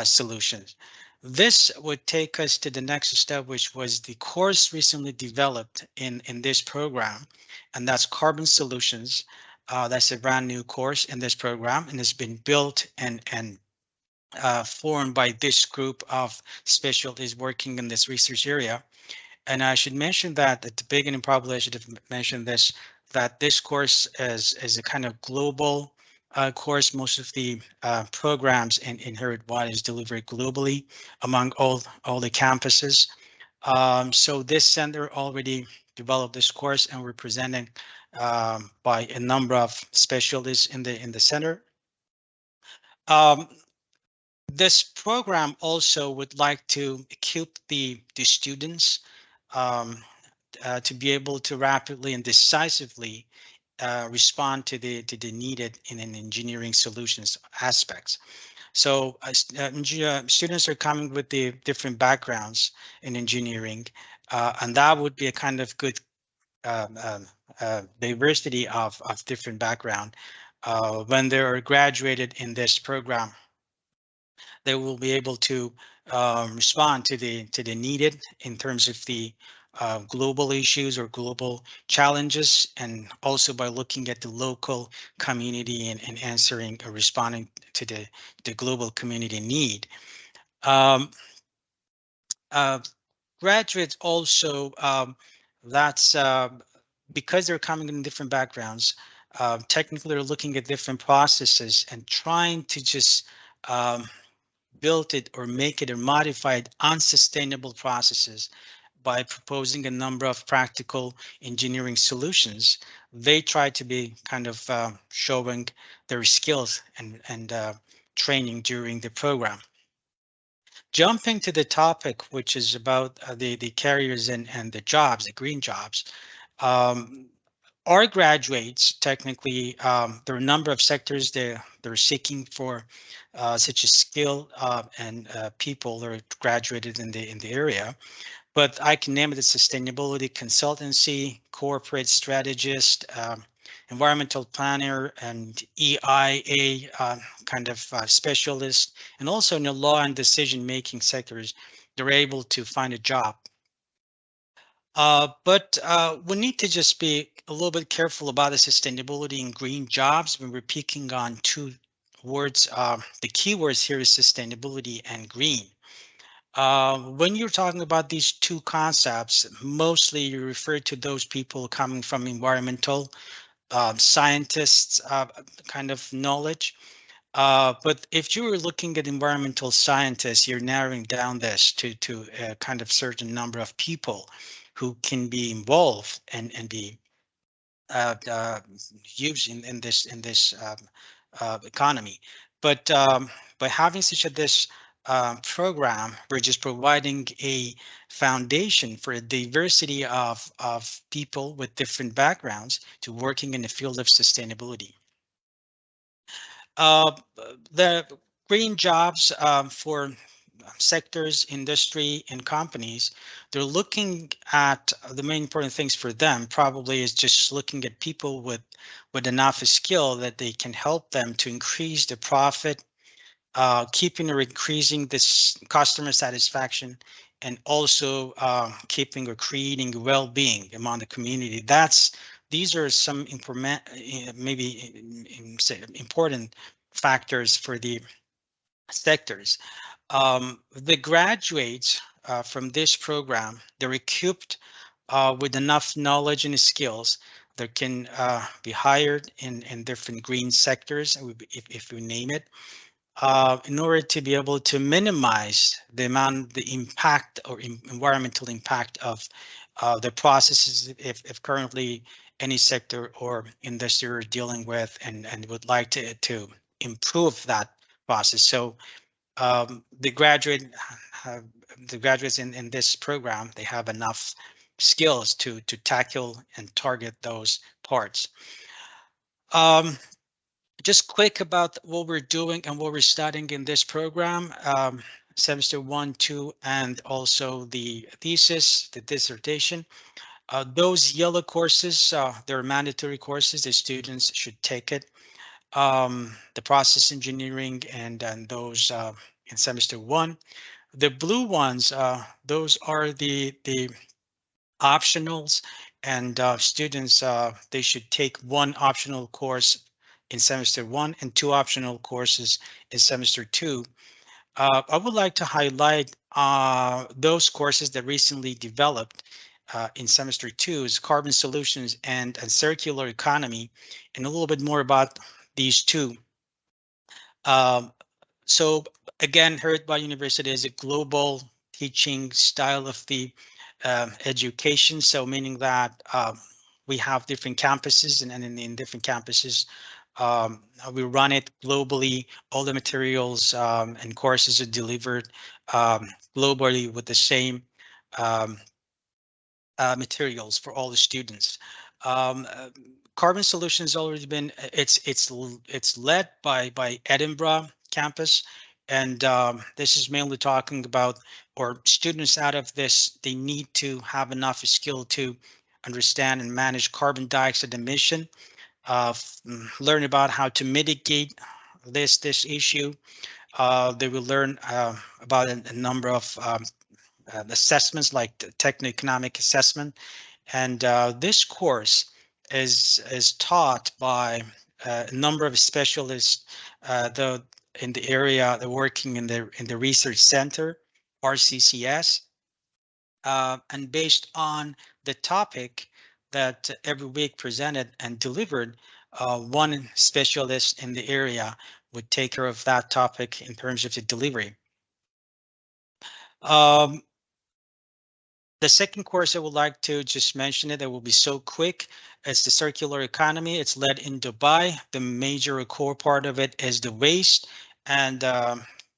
Speaker 5: solutions. This would take us to the next step, which was the course recently developed in this program, and that's Carbon Solutions. That's a brand new course in this program, and it's been built and formed by this group of specialties working in this research area. And I should mention that at the beginning, probably I should have mentioned this, that this course is a kind of global course. Most of the programs in HeriotWatt is delivered globally among all the campuses. So this center already developed this course, and we're presenting by a number of specialties in the center. This program also would like to equip the students to be able to rapidly and decisively respond to the needed in an engineering solutions aspects. So students are coming with the different backgrounds in engineering, and that would be a kind of good diversity of different background. When they are graduated in this program, they will be able to respond to the needed in terms of the global issues or global challenges, and also by looking at the local community and answering or responding to the global community need. Graduates also, that's because they're coming in different backgrounds, technically they're looking at different processes and trying to just build it or make it or modified unsustainable processes by proposing a number of practical engineering solutions. They try to be kind of showing their skills and training during the program. Jumping to the topic, which is about the careers and the jobs, the green jobs. Our graduates, technically, there are a number of sectors they're seeking for such a skill and people that are graduated in the area. But I can name it as sustainability consultancy, corporate strategist, environmental planner, and EIA kind of specialist, and also in the law and decision-making sectors, they're able to find a job. But we need to just be a little bit careful about the sustainability and green jobs when we're picking on two words. The keywords here is sustainability and green. When you're talking about these two concepts, mostly you refer to those people coming from environmental scientists kind of knowledge. But if you were looking at environmental scientists, you're narrowing down this to a kind of certain number of people who can be involved and be used in this economy. But by having such a program, we're just providing a foundation for a diversity of people with different backgrounds to working in the field of sustainability. The green jobs for sectors, industry, and companies, they're looking at the main important things for them probably is just looking at people with enough skill that they can help them to increase the profit, keeping or increasing this customer satisfaction, and also keeping or creating well-being among the community. These are some important factors for the sectors. The graduates from this program, they're equipped with enough knowledge and skills that can be hired in different green sectors, if we name it, in order to be able to minimize the impact or environmental impact of the processes if currently any sector or industry are dealing with and would like to improve that process. So the graduates in this program, they have enough skills to tackle and target those parts. Just quick about what we're doing and what we're studying in this program. Semester 1, 2, and also the thesis, the dissertation. Those yellow courses, they're mandatory courses. The students should take it. The process engineering and those in semester 1. The blue ones, those are the optionals, and students, they should take one optional course in semester 1 and 2 optional courses in semester 2. I would like to highlight those courses that recently developed in semester 2 is carbon solutions and circular economy, and a little bit more about these two. So again, Heriot University is a global teaching style of the education. So meaning that we have different campuses, and in different campuses, we run it globally. All the materials and courses are delivered globally with the same materials for all the students. Carbon Solutions already been it's led by Edinburgh campus, and this is mainly talking about, or students out of this, they need to have enough skill to understand and manage carbon dioxide emission, learn about how to mitigate this issue, They will learn about a number of assessments like the techno-economic assessment. And this course is taught by a number of specialists though in the area. They're working in the research center, RCCS, and based on the topic that every week presented and delivered, one specialist in the area would take care of that topic in terms of the delivery. The second course I would like to just mention it, will be so quick. It's the circular economy. It's led in Dubai. The major core part of it is the waste, and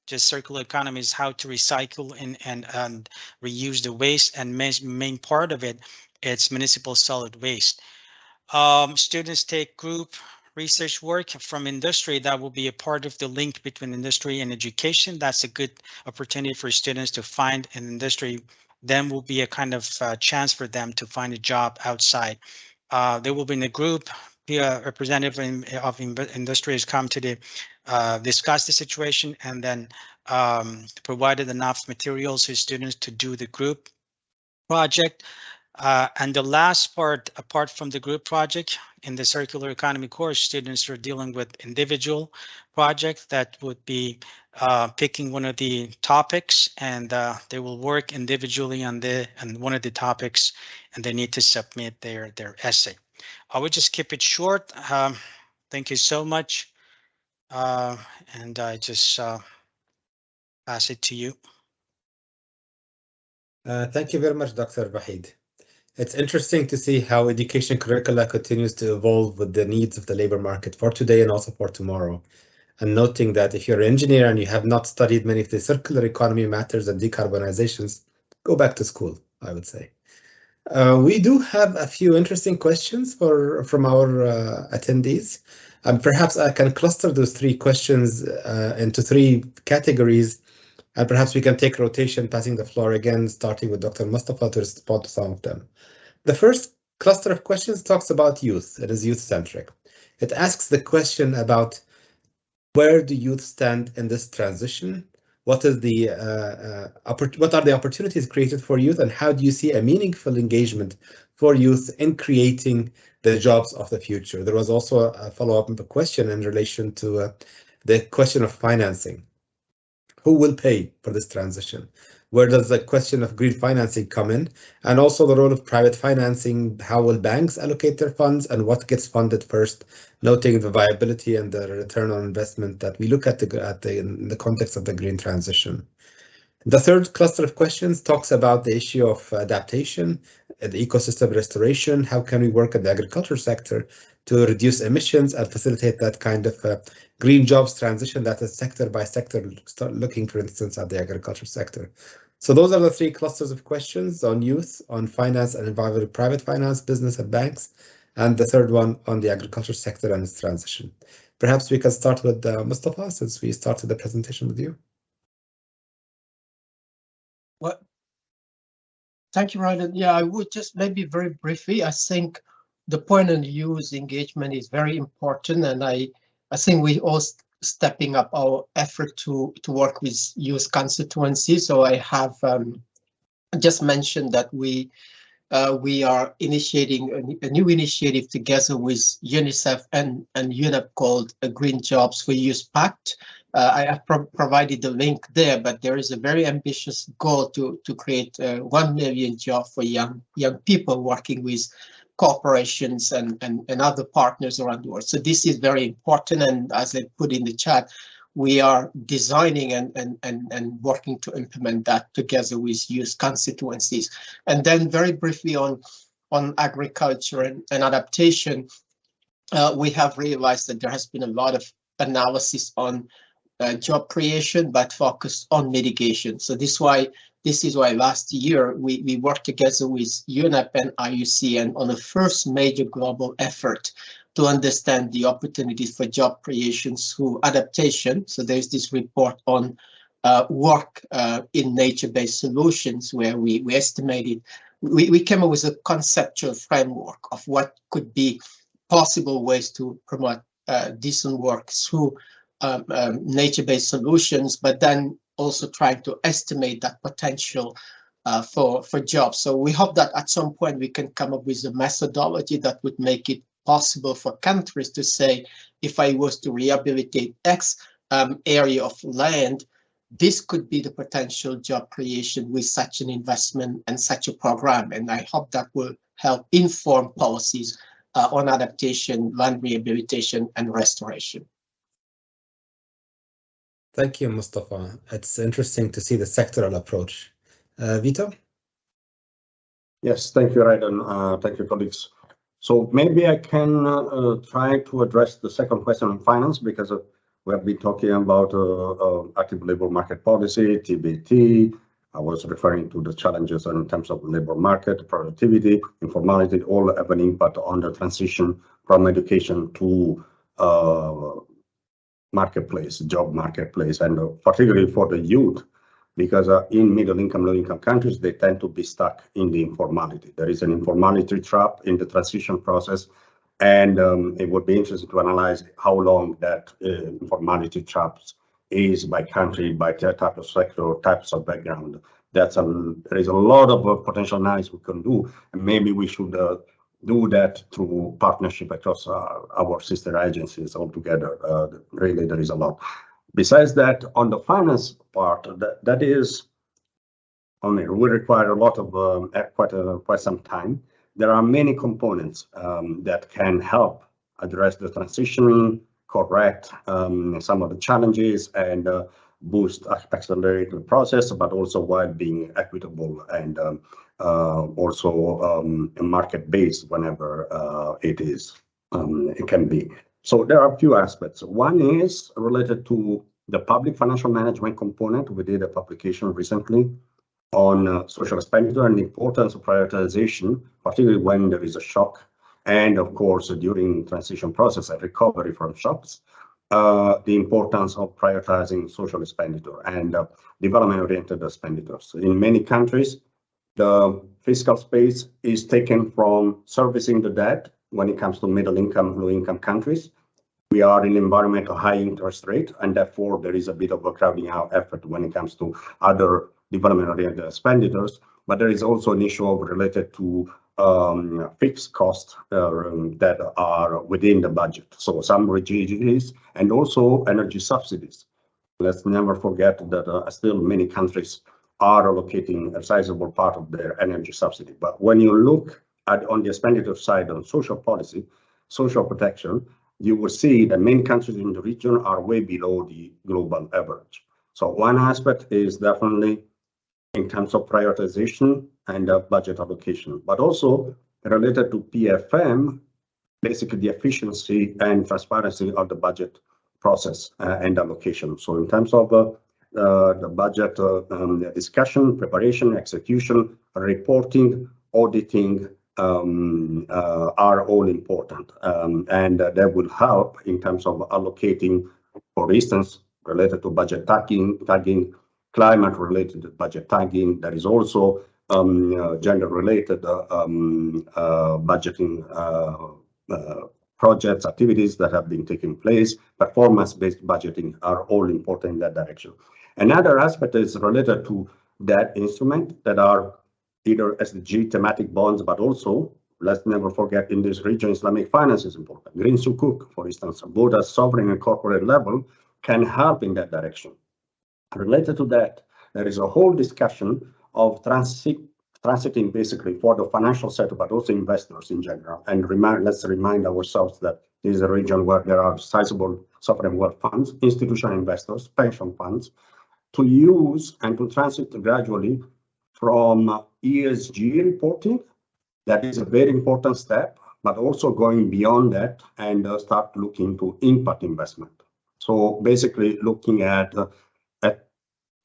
Speaker 5: just circular economy is how to recycle and reuse the waste. And main part of it, it's municipal solid waste. Students take group research work from industry. That will be a part of the link between industry and education. That's a good opportunity for students to find an industry. Then will be a kind of chance for them to find a job outside. They will be in a group. Representative of industry has come to discuss the situation, and then provided enough materials to students to do the group project. And the last part, apart from the group project in the circular economy course, students are dealing with individual projects that would be picking one of the topics, and they will work individually on one of the topics, and they need to submit their essay. I would just keep it short. Thank you so much, and I just pass it to you.
Speaker 1: Thank you very much, Dr. Wahid. It's interesting to see how education curricula continues to evolve with the needs of the labor market for today and also for tomorrow. And noting that if you're an engineer and you have not studied many of the circular economy matters and decarbonizations, go back to school, I would say. We do have a few interesting questions from our attendees. And perhaps I can cluster those three questions into three categories. And perhaps we can take rotation, passing the floor again, starting with Dr. Mustafa to respond to some of them. The first cluster of questions talks about youth. It is youth-centric. It asks the question about where do youth stand in this transition? What is the what are the opportunities created for youth, and how do you see a meaningful engagement for youth in creating the jobs of the future? There was also a follow-up question in relation to the question of financing. Who will pay for this transition? Where does the question of green financing come in? And also the role of private financing. How will banks allocate their funds, and what gets funded first? Noting the viability and the return on investment that we look at in the context of the green transition. The third cluster of questions talks about the issue of adaptation, the ecosystem restoration. How can we work in the agriculture sector to reduce emissions and facilitate that kind of green jobs transition that is sector by sector, start looking, for instance, at the agriculture sector. So those are the three clusters of questions: on youth, on finance and environmental private finance, business and banks, and the third one on the agriculture sector and its transition. Perhaps we can start with Mustafa, since we started the presentation with you.
Speaker 2: Well, thank you, Ryan. Yeah, I would just maybe very briefly, I think the point on youth engagement is very important, and I think we all stepping up our effort to work with youth constituencies. So I have just mentioned that we are initiating a new initiative together with UNICEF and UNDP called Green Jobs for Youth Pact. I have provided the link there, but there is a very ambitious goal to create 1 million jobs for young people working with corporations and other partners around the world. So this is very important, and as I put in the chat, we are designing and working to implement that together with youth constituencies. And then very briefly on agriculture and adaptation, we have realized that there has been a lot of analysis on job creation, but focused on mitigation. So this is why last year we worked together with UNEP and IUC and on the first major global effort to understand the opportunities for job creation through adaptation. So there's this report on work in nature-based solutions where we estimated, we came up with a conceptual framework of what could be possible ways to promote decent work through nature-based solutions, but then also trying to estimate that potential for jobs. So we hope that at some point we can come up with a methodology that would make it possible for countries to say, if I was to rehabilitate X area of land, this could be the potential job creation with such an investment and such a program. And I hope that will help inform policies on adaptation, land rehabilitation, and restoration.
Speaker 1: Thank you, Mustafa. It's interesting to see the sectoral approach. Vito?
Speaker 3: Yes, thank you, Raidan. Thank you, colleagues. So maybe I can try to address the second question on finance, because we have been talking about active labor market policy, TBT. I was referring to the challenges in terms of labor market, productivity, informality, all have an impact on the transition from education to marketplace, job marketplace, and particularly for the youth, because in middle-income, low-income countries, they tend to be stuck in the informality. There is an informality trap in the transition process, and it would be interesting to analyze how long that informality trap is by country, by type of sector, types of background. There is a lot of potential analysis we can do, and maybe we should do that through partnership across our sister agencies altogether. Really, there is a lot. Besides that, on the finance part, that is, I mean, we require a lot of quite some time. There are many components that can help address the transition, correct some of the challenges, and boost, accelerate the process, but also while being equitable and also market-based whenever it can be. So there are a few aspects. One is related to the public financial management component. We did a publication recently on social expenditure and the importance of prioritization, particularly when there is a shock, and of course during transition process and recovery from shocks, the importance of prioritizing social expenditure and development-oriented expenditures. In many countries, the fiscal space is taken from servicing the debt. When it comes to middle-income, low-income countries, we are in an environment of high interest rate, and therefore there is a bit of a crowding out effort when it comes to other development-oriented expenditures. But there is also an issue related to fixed costs that are within the budget. So some rigidities and also energy subsidies. Let's never forget that still many countries are allocating a sizable part of their energy subsidy. But when you look at on the expenditure side on social policy, social protection, you will see that many countries in the region are way below the global average. So one aspect is definitely in terms of prioritization and budget allocation, but also related to PFM, basically the efficiency and transparency of the budget process and allocation. So in terms of the budget discussion, preparation, execution, reporting, auditing are all important, and that will help in terms of allocating, for instance, related to budget tagging, climate-related budget tagging. There is also gender-related budgeting projects, activities that have been taking place. Performance-based budgeting are all important in that direction. Another aspect is related to that instrument that are either SDG thematic bonds, but also, let's never forget, in this region, Islamic finance is important. Green Sukuk, for instance, both at sovereign and corporate level, can help in that direction. Related to that, there is a whole discussion of transiting basically for the financial sector, but also investors in general. And let's remind ourselves that this is a region where there are sizable sovereign wealth funds, institutional investors, pension funds, to use and to transit gradually from ESG reporting. That is a very important step, but also going beyond that and start looking to impact investment. So basically looking at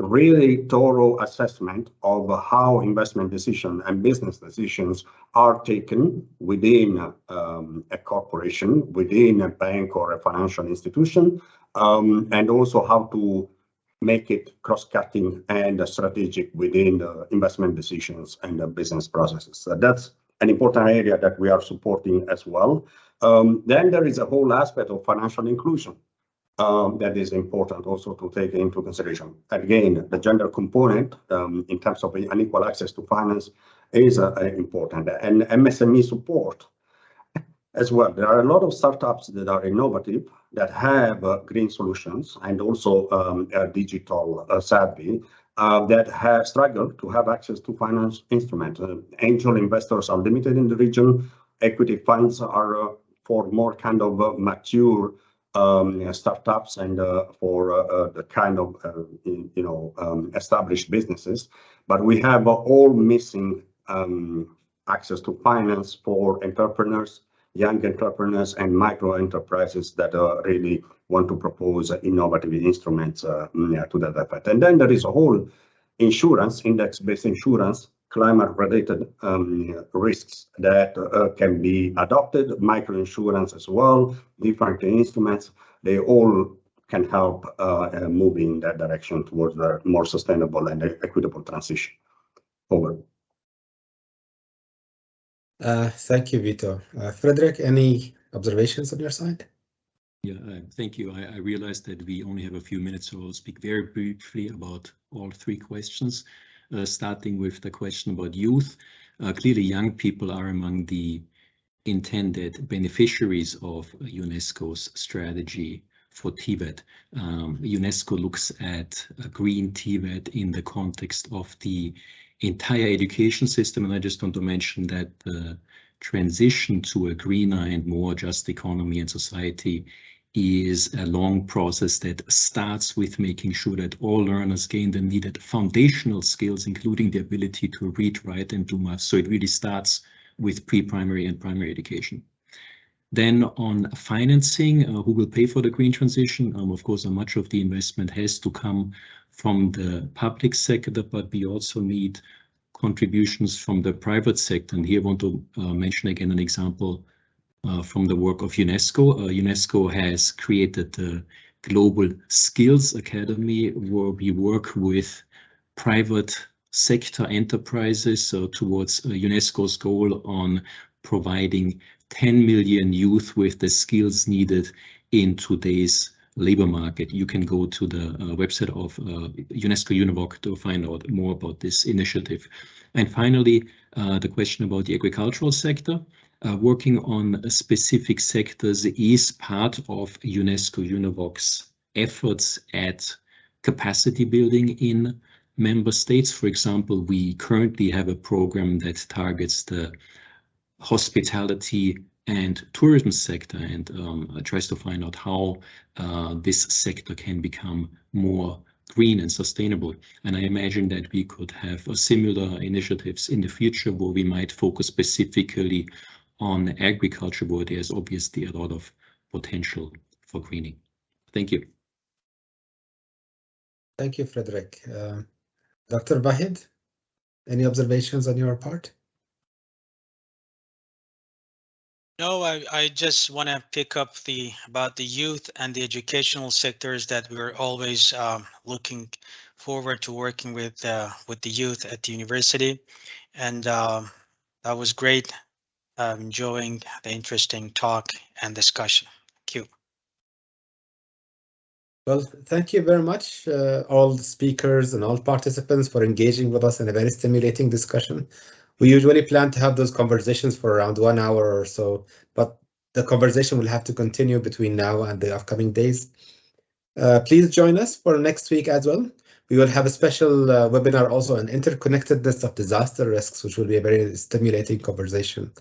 Speaker 3: really thorough assessment of how investment decisions and business decisions are taken within a corporation, within a bank or a financial institution, and also how to make it cross-cutting and strategic within the investment decisions and the business processes. So that's an important area that we are supporting as well. Then there is a whole aspect of financial inclusion. that is important also to take into consideration. Again, the gender component in terms of unequal access to finance is important, and MSME support as well. There are a lot of startups that are innovative, that have green solutions and also digital savvy, that have struggled to have access to finance instruments. Angel investors are limited in the region. Equity funds are for more kind of mature startups and for the kind of established businesses. But we have all missing access to finance for entrepreneurs, young entrepreneurs and micro enterprises that really want to propose innovative instruments to that effect. And then there is a whole insurance, index-based insurance, climate-related risks that can be adopted, micro-insurance as well, different instruments. They all can help move in that direction towards a more sustainable and equitable transition. Over.
Speaker 1: Thank you, Vito. Frederick, any observations on your side?
Speaker 4: Yeah, thank you. I realized that we only have a few minutes, so I'll speak very briefly about all three questions, starting with the question about youth. Clearly, young people are among the intended beneficiaries of UNESCO's strategy for TVET. UNESCO looks at a green TVET in the context of the entire education system, and I just want to mention that the transition to a greener and more just economy and society is a long process that starts with making sure that all learners gain the needed foundational skills, including the ability to read, write, and do math. So it really starts with pre-primary and primary education. Then on financing, who will pay for the green transition? Of course, much of the investment has to come from the public sector, but we also need contributions from the private sector. And here I want to mention again an example from the work of UNESCO. UNESCO has created the Global Skills Academy, where we work with private sector enterprises towards UNESCO's goal on providing 10 million youth with the skills needed in today's labor market. You can go to the website of UNESCO UNIVOC to find out more about this initiative. And finally, the question about the agricultural sector. Working on specific sectors is part of UNESCO UNIVOC's efforts at capacity building in member states. For example, we currently have a program that targets the hospitality and tourism sector and tries to find out how this sector can become more green and sustainable. And I imagine that we could have similar initiatives in the future where we might focus specifically on agriculture, where there's obviously a lot of potential for greening. Thank you.
Speaker 1: Thank you, Frederick. Dr. Vahid, any observations on your part?
Speaker 5: No, I just want to pick up about the youth and the educational sectors that we're always looking forward to working with the youth at the university, and that was great. Enjoying the interesting talk and discussion. Thank you.
Speaker 1: Well, thank you very much, all the speakers and all participants, for engaging with us in a very stimulating discussion. We usually plan to have those conversations for around 1 hour or so, but the conversation will have to continue between now and the upcoming days. Please join us for next week as well. We will have a special webinar also on interconnectedness of disaster risks, which will be a very stimulating conversation.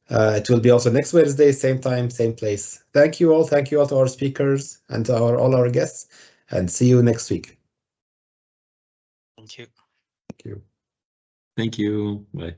Speaker 1: It will be also next Wednesday, same time, same place. Thank you all. Thank you all to our speakers and to all our guests, and see you next week.
Speaker 5: Thank you.
Speaker 1: Thank you.
Speaker 4: Thank you. Bye.